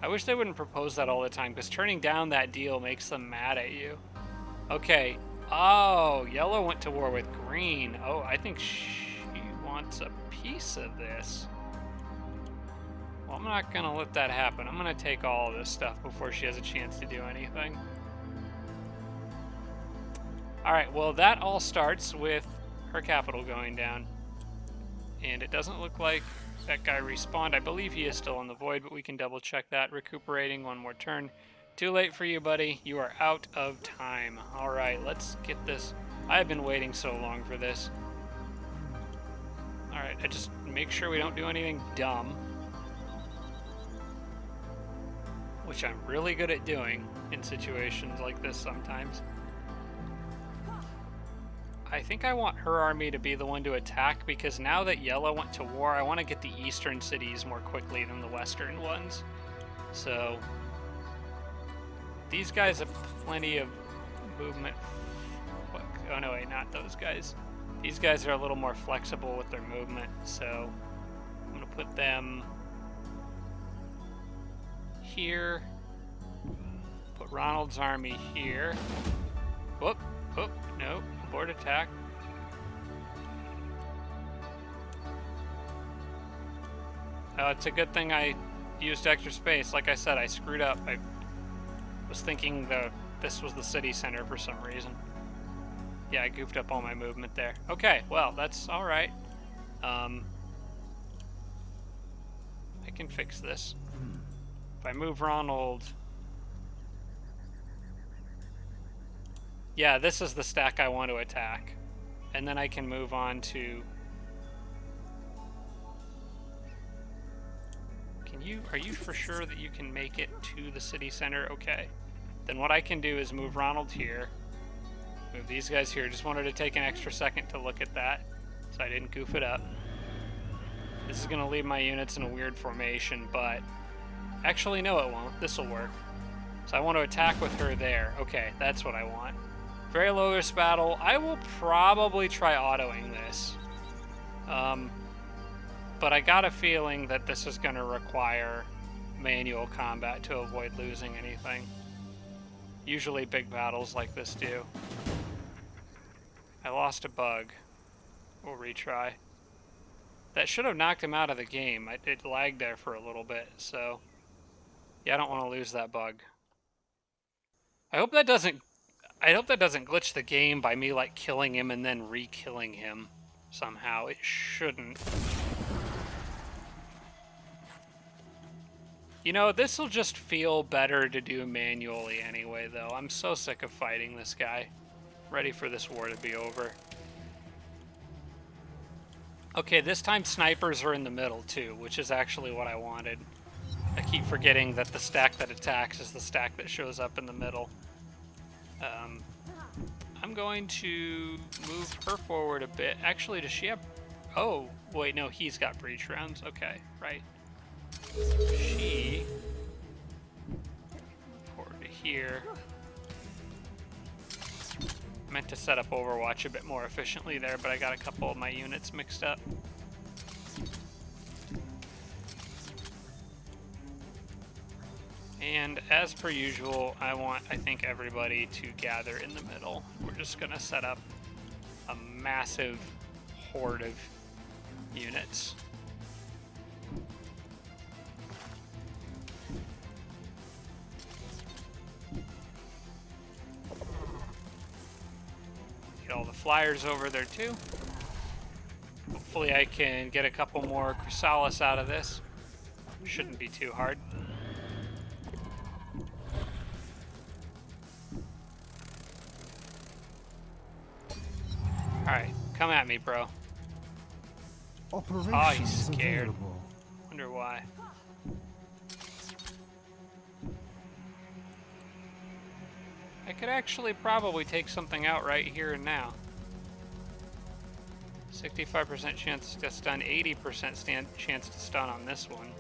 I wish they wouldn't propose that all the time, because turning down that deal makes them mad at you. Okay. Oh, yellow went to war with green. Oh, I think she wants a piece of this. Well, I'm not going to let that happen. I'm going to take all of this stuff before she has a chance to do anything. Alright, well, that all starts with her capital going down. And it doesn't look like that guy respawned. I believe he is still in the void, but we can double check that. Recuperating one more turn. Too late for you, buddy. You are out of time. Alright, let's get this. I've been waiting so long for this. Alright, I just make sure we don't do anything dumb. Which I'm really good at doing in situations like this sometimes. I think I want her army to be the one to attack, because now that yellow went to war, I want to get the eastern cities more quickly than the western ones. So these guys have plenty of movement. Oh no, wait, not those guys. These guys are a little more flexible with their movement, so I'm going to put them here. Put Ronald's army here. Whoop, whoop, no. Board attack. Oh, it's a good thing I used extra space. Like I said, I screwed up. I was thinking this was the city center for some reason. Yeah, I goofed up all my movement there. Okay, well, that's alright. I can fix this. If I move Ronald... Yeah, this is the stack I want to attack. And then I can move on to... Are you for sure that you can make it to the city center? Okay. Then what I can do is move Ronald here. Move these guys here. Just wanted to take an extra second to look at that, so I didn't goof it up. This is gonna leave my units in a weird formation, but actually no, it won't. This will work. So I want to attack with her there. Okay, that's what I want. Very low risk battle. I will probably try autoing this. But I got a feeling that this is going to require manual combat to avoid losing anything. Usually big battles like this do. I lost a bug. We'll retry. That should have knocked him out of the game. It lagged there for a little bit, so yeah, I don't want to lose that bug. I hope that doesn't glitch the game by me like killing him and then re-killing him somehow. It shouldn't. You know, this will just feel better to do manually anyway, though. I'm so sick of fighting this guy. Ready for this war to be over. Okay, this time snipers are in the middle, too, which is actually what I wanted. I keep forgetting that the stack that attacks is the stack that shows up in the middle. I'm going to move her forward a bit. Actually, does she have... Oh, wait, no, he's got breach rounds. Okay, right. She... forward to here. I meant to set up Overwatch a bit more efficiently there, but I got a couple of my units mixed up. And as per usual, I think everybody to gather in the middle. We're just gonna set up a massive horde of units. Get all the flyers over there too. Hopefully I can get a couple more Chrysalis out of this. Shouldn't be too hard. Alright, come at me, bro. Oh, he's scared. Available. Wonder why. I could actually probably take something out right here and now. 65% chance to stun, 80% chance to stun on this one.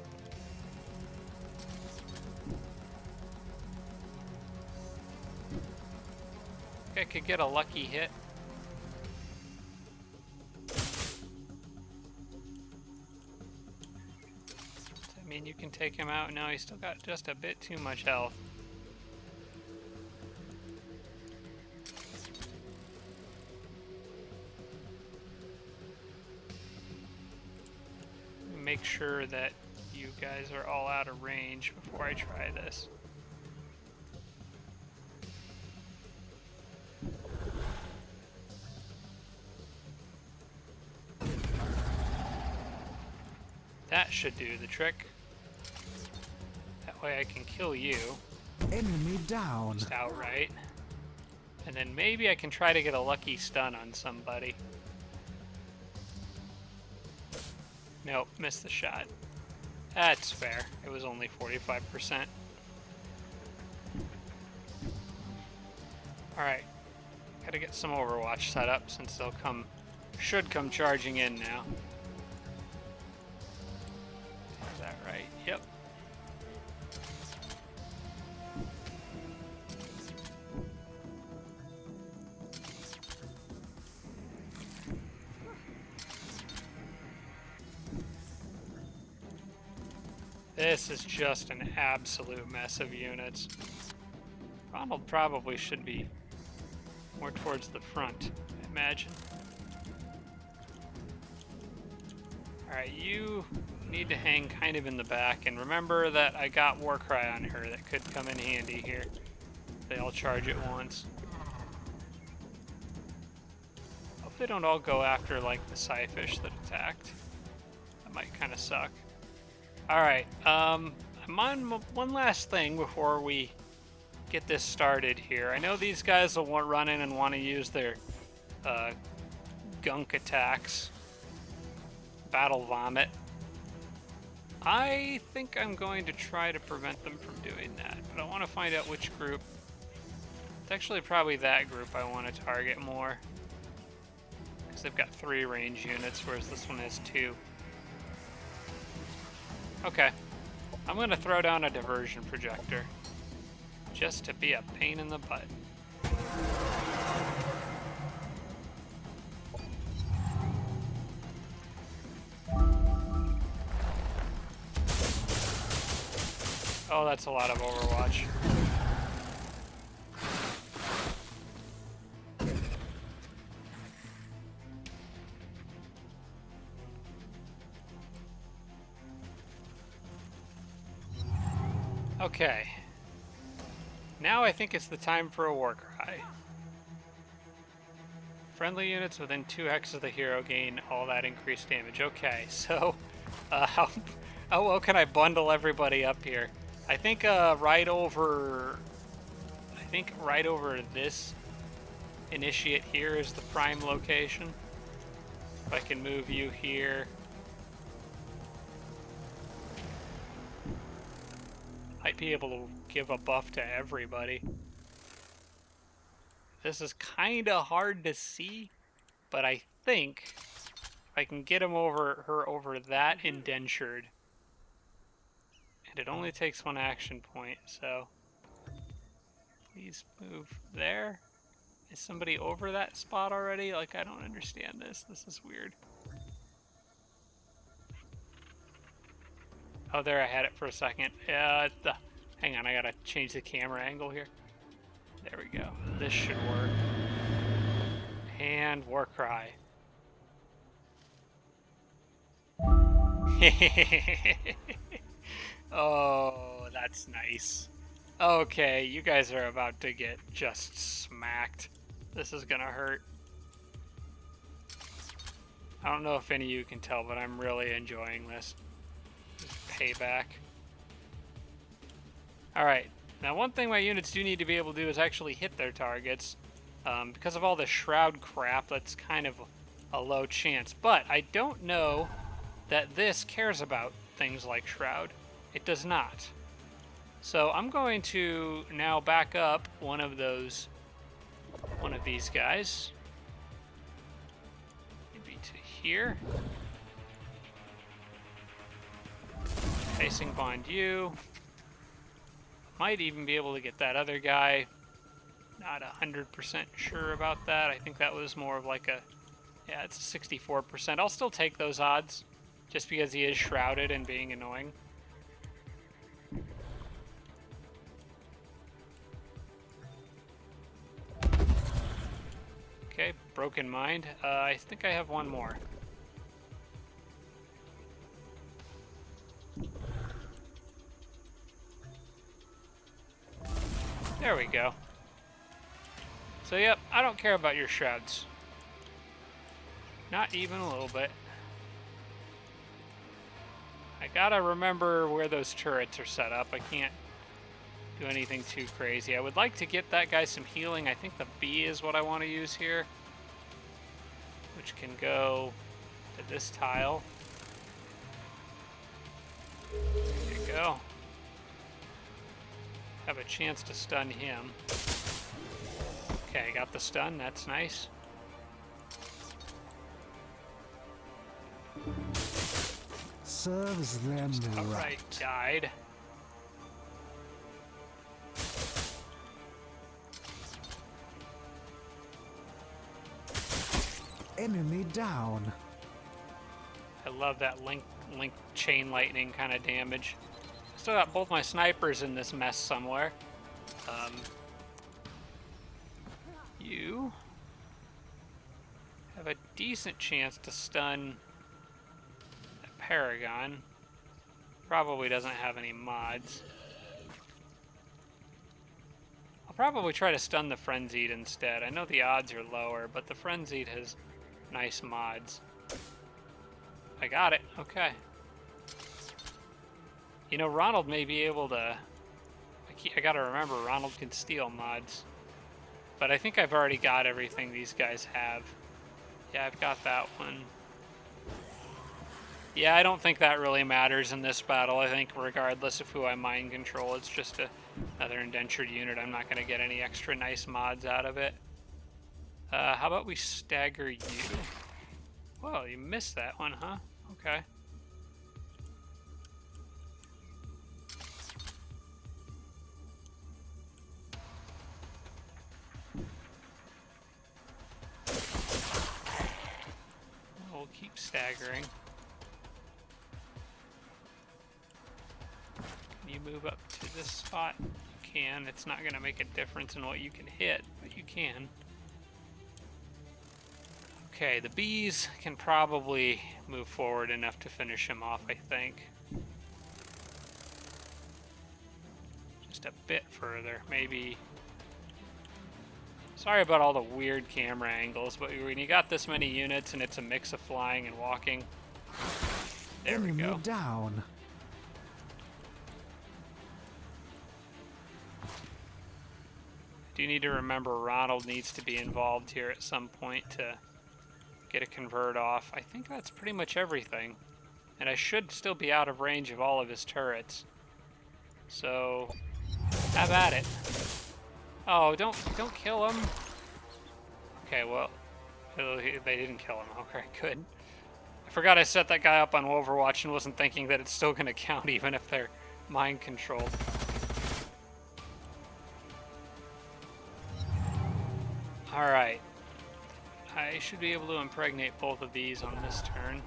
I could get a lucky hit. I mean, you can take him out. No, he's still got just a bit too much health. Make sure that you guys are all out of range before I try this. That should do the trick. That way I can kill you. Enemy down. Just outright. And then maybe I can try to get a lucky stun on somebody. Nope, missed the shot. That's fair. It was only 45%. Alright. Gotta get some Overwatch set up since they'll should come charging in now. Is that right? Yep. This is just an absolute mess of units. Ronald probably should be more towards the front, I imagine. Alright, you need to hang kind of in the back, and remember that I got Warcry on her that could come in handy here. They all charge at once. Hope they don't all go after, like, the Psyfish that attacked. That might kind of suck. Alright, I'm on one last thing before we get this started here. I know these guys will run in and want to use their gunk attacks. Battle Vomit. I think I'm going to try to prevent them from doing that, but I want to find out which group. It's actually probably that group I want to target more, because they've got 3 range units, whereas this one has 2. Okay. I'm gonna throw down a diversion projector. Just to be a pain in the butt. Oh, that's a lot of Overwatch. Okay. Now I think it's the time for a war cry. Friendly units within 2x of the hero gain all that increased damage. Okay, so how well can I bundle everybody up here? I think right over this initiate here is the prime location. If I can move you here. Might be able to give a buff to everybody. This is kind of hard to see, but I think if I can get her over that indentured, and it only takes one action point, so please move there. Is somebody over that spot already? Like, I don't understand this. This is weird. Oh, there, I had it for a second. Hang on, I gotta change the camera angle here. There we go. This should work. And war cry. Oh, that's nice. Okay, you guys are about to get just smacked. This is gonna hurt. I don't know if any of you can tell, but I'm really enjoying this. Just payback. Alright, now one thing my units do need to be able to do is actually hit their targets. Because of all the shroud crap, that's kind of a low chance. But I don't know that this cares about things like shroud. It does not. So I'm going to now back up one of these guys. Maybe to here. Facing bond you. Might even be able to get that other guy. Not 100% sure about that. I think that was more of like a, yeah, it's a 64%. I'll still take those odds, just because he is shrouded and being annoying. Okay, broken mind. I think I have one more. There we go. So yep, I don't care about your shrouds. Not even a little bit. I gotta remember where those turrets are set up. I can't do anything too crazy. I would like to get that guy some healing. I think the B is what I want to use here, which can go to this tile. There you go. Have a chance to stun him. Okay, got the stun. That's nice. Serves them right. Died. Enemy down. I love that link chain lightning kind of damage. Still got both my snipers in this mess somewhere. You have a decent chance to stun the Paragon. Probably doesn't have any mods. I'll probably try to stun the Frenzied instead. I know the odds are lower, but the Frenzied has nice mods. I got it. Okay. You know, Ronald may be able to... I gotta remember, Ronald can steal mods. But I think I've already got everything these guys have. Yeah, I've got that one. Yeah, I don't think that really matters in this battle. I think regardless of who I mind control, it's just another indentured unit. I'm not going to get any extra nice mods out of it. How about we stagger you? Well, you missed that one, huh? Okay. staggering. Can you move up to this spot? You can. It's not going to make a difference in what you can hit, but you can. Okay, the bees can probably move forward enough to finish him off, I think. Just a bit further, maybe. Sorry about all the weird camera angles, but when you got this many units and it's a mix of flying and walking, there we go. Enemy down. Do need to remember Ronald needs to be involved here at some point to get a convert off. I think that's pretty much everything. And I should still be out of range of all of his turrets. So, have at it. Oh, don't kill him. Okay, well, they didn't kill him. Okay, good. I forgot I set that guy up on Overwatch and wasn't thinking that it's still going to count even if they're mind controlled. Alright. I should be able to impregnate both of these on this turn.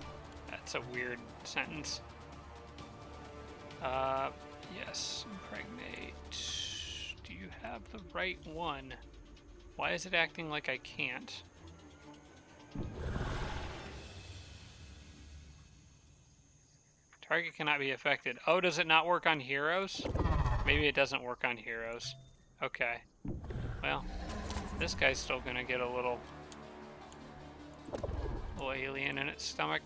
That's a weird sentence. Yes, impregnate. Do you have the right one? Why is it acting like I can't? Target cannot be affected. Oh, does it not work on heroes? Maybe it doesn't work on heroes. Okay. Well, this guy's still gonna get a little alien in its stomach.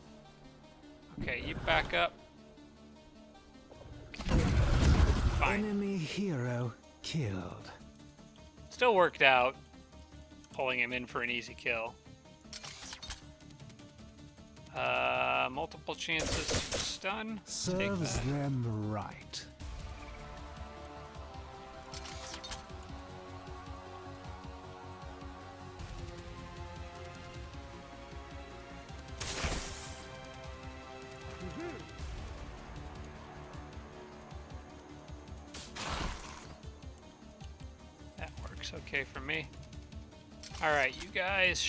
Okay, you back up. Fine. Enemy hero killed. Still worked out, pulling him in for an easy kill. Multiple chances to stun. Serves them right. That works okay for me. Alright, you guys,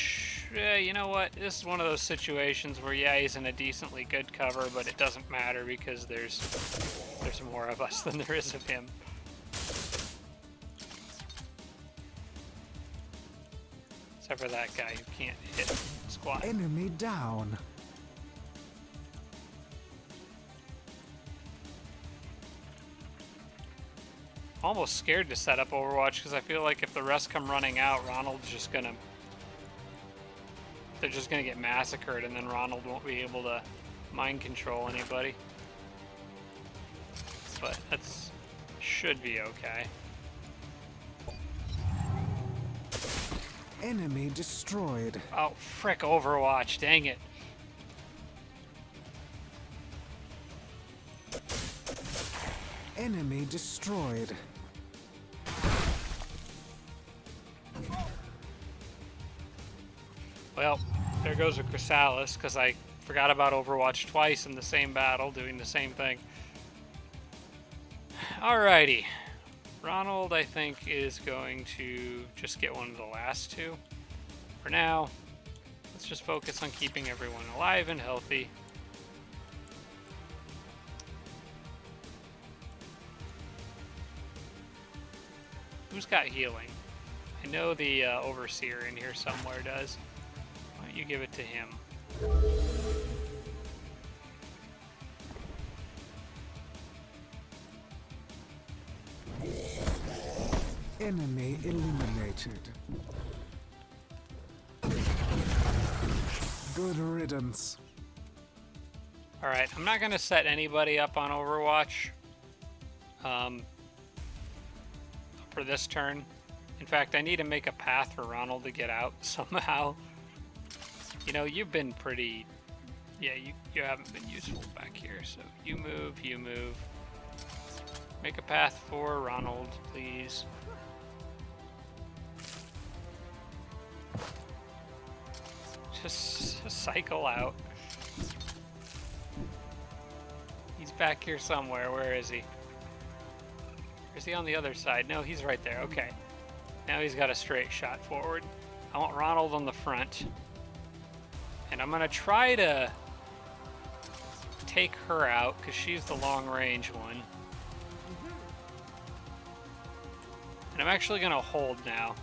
you know what? This is one of those situations where, yeah, he's in a decently good cover, but it doesn't matter because there's more of us than there is of him. Except for that guy who can't hit squat. Enemy down. Almost scared to set up Overwatch because I feel like if the rest come running out, Ronald's just gonna... They're just gonna get massacred and then Ronald won't be able to mind control anybody. But that's... should be okay. Enemy destroyed. Oh, frick Overwatch, dang it. Enemy destroyed. Well, there goes a Chrysalis, because I forgot about Overwatch twice in the same battle, doing the same thing. Alrighty. Ronald, I think, is going to just get one of the last two. For now, let's just focus on keeping everyone alive and healthy. Who's got healing? I know the Overseer in here somewhere does. Why don't you give it to him? Enemy eliminated. Good riddance. Alright, I'm not going to set anybody up on Overwatch for this turn. In fact, I need to make a path for Ronald to get out somehow. You know, you've been pretty... Yeah, you haven't been useful back here, so you move, you move. Make a path for Ronald, please. Just cycle out. He's back here somewhere. Where is he? Or is he on the other side? No, he's right there. Okay. Now he's got a straight shot forward. I want Ronald on the front. And I'm going to try to take her out because she's the long range one. And I'm actually going to hold now.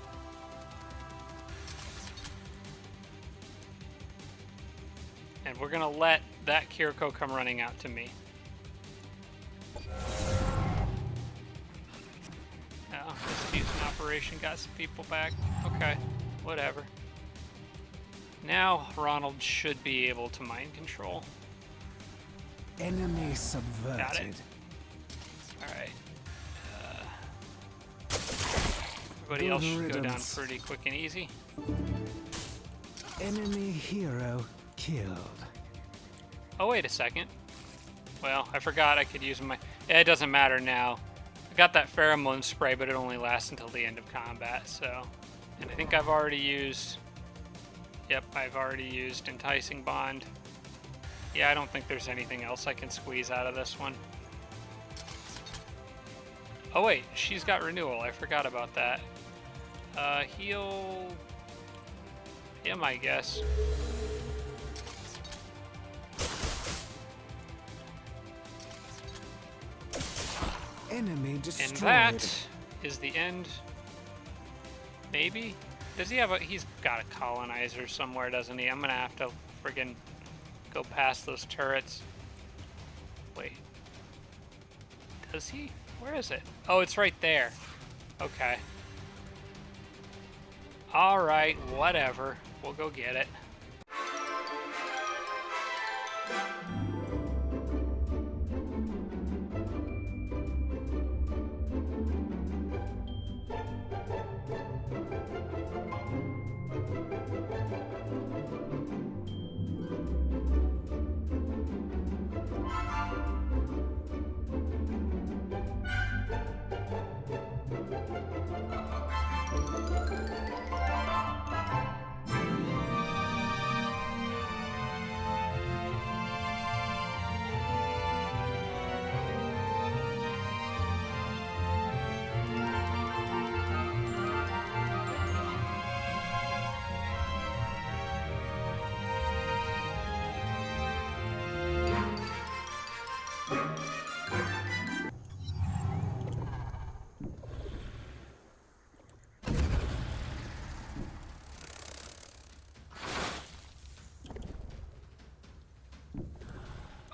And we're going to let that Kir'ko come running out to me. Oh, distribution operation got some people back. Okay, whatever. Now Ronald should be able to mind control. Enemy subverted. Got it. Alright. Everybody else should go down pretty quick and easy. Enemy hero killed. Oh, wait a second. Well, I forgot I could use my... Yeah, it doesn't matter now. I got that pheromone spray, but it only lasts until the end of combat, so... And I think I've already used... Yep, I've already used Enticing Bond. Yeah, I don't think there's anything else I can squeeze out of this one. Oh wait, she's got renewal. I forgot about that. Heal... him, I guess. Enemy destroyed. And that is the end. Maybe? Does he have a... He's got a colonizer somewhere, doesn't he? I'm gonna have to friggin' go past those turrets. Wait. Does he? Where is it? Oh, it's right there. Okay. Alright, whatever. We'll go get it.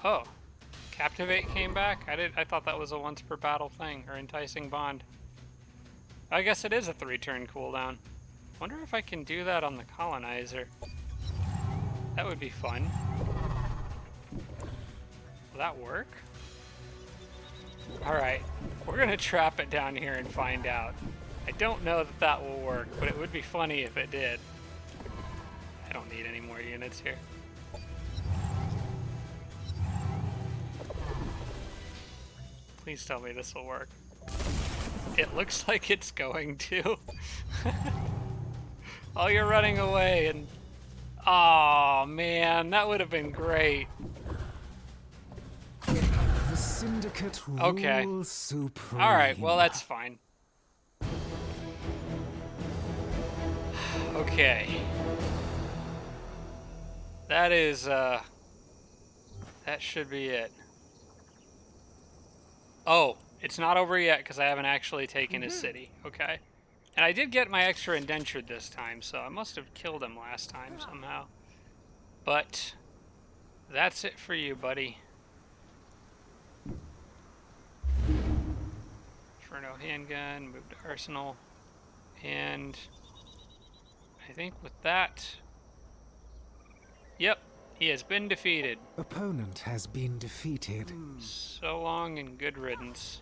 Oh, Captivate came back? I thought that was a once per battle thing, or Enticing Bond. I guess it is a 3-turn cooldown. Wonder if I can do that on the colonizer. That would be fun. Will that work? Alright, we're gonna trap it down here and find out. I don't know that that will work, but it would be funny if it did. I don't need any more units here. Please tell me this will work. It looks like it's going to. Oh, you're running away and... Oh man, that would have been great. The syndicate Okay. rules supreme. Alright, well that's fine. Okay. That is, that should be it. Oh, it's not over yet because I haven't actually taken his city. Okay. And I did get my extra indentured this time, so I must have killed him last time somehow. But that's it for you, buddy. Inferno handgun, move to arsenal. And I think with that... Yep, he has been defeated. Opponent has been defeated. So long and good riddance.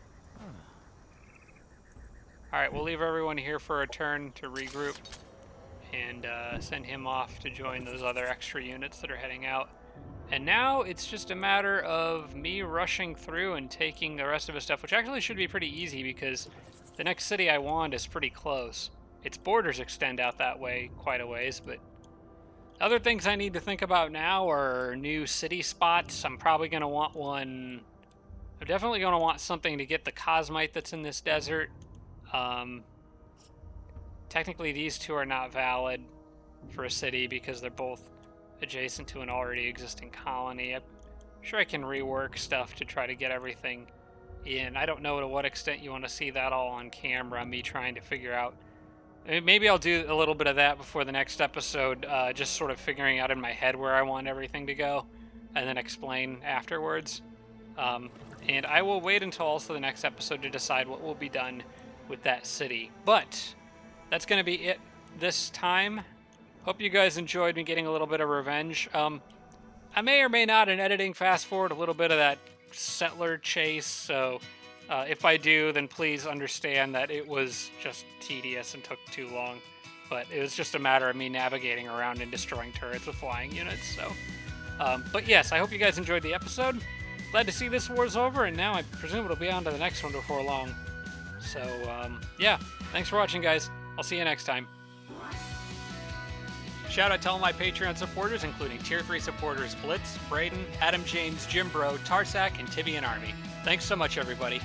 Alright, we'll leave everyone here for a turn to regroup and send him off to join those other extra units that are heading out. And now it's just a matter of me rushing through and taking the rest of his stuff, which actually should be pretty easy because the next city I want is pretty close. Its borders extend out that way quite a ways, but other things I need to think about now are new city spots. I'm probably going to want one... I'm definitely going to want something to get the Cosmite that's in this desert. Technically these two are not valid for a city because they're both adjacent to an already existing colony. sure I can rework stuff to try to get everything in. I don't know to what extent you want to see that all on camera, me trying to figure out. Maybe I'll do a little bit of that before the next episode, just sort of figuring out in my head where I want everything to go, and then explain afterwards. Um, and I will wait until also the next episode to decide what will be done with that city. But that's going to be it this time. Hope you guys enjoyed me getting a little bit of revenge. I may or may not, in editing, fast forward a little bit of that settler chase, so if I do, then please understand that it was just tedious and took too long. But it was just a matter of me navigating around and destroying turrets with flying units, so... but yes, I hope you guys enjoyed the episode. Glad to see this war's over, and now I presume it'll be on to the next one before long. So, yeah, thanks for watching, guys. I'll see you next time. Shout out to all my Patreon supporters, including Tier 3 supporters Blitz, Braden, Adam James, Jim Bro, Tarsak, and Tibian Army. Thanks so much, everybody.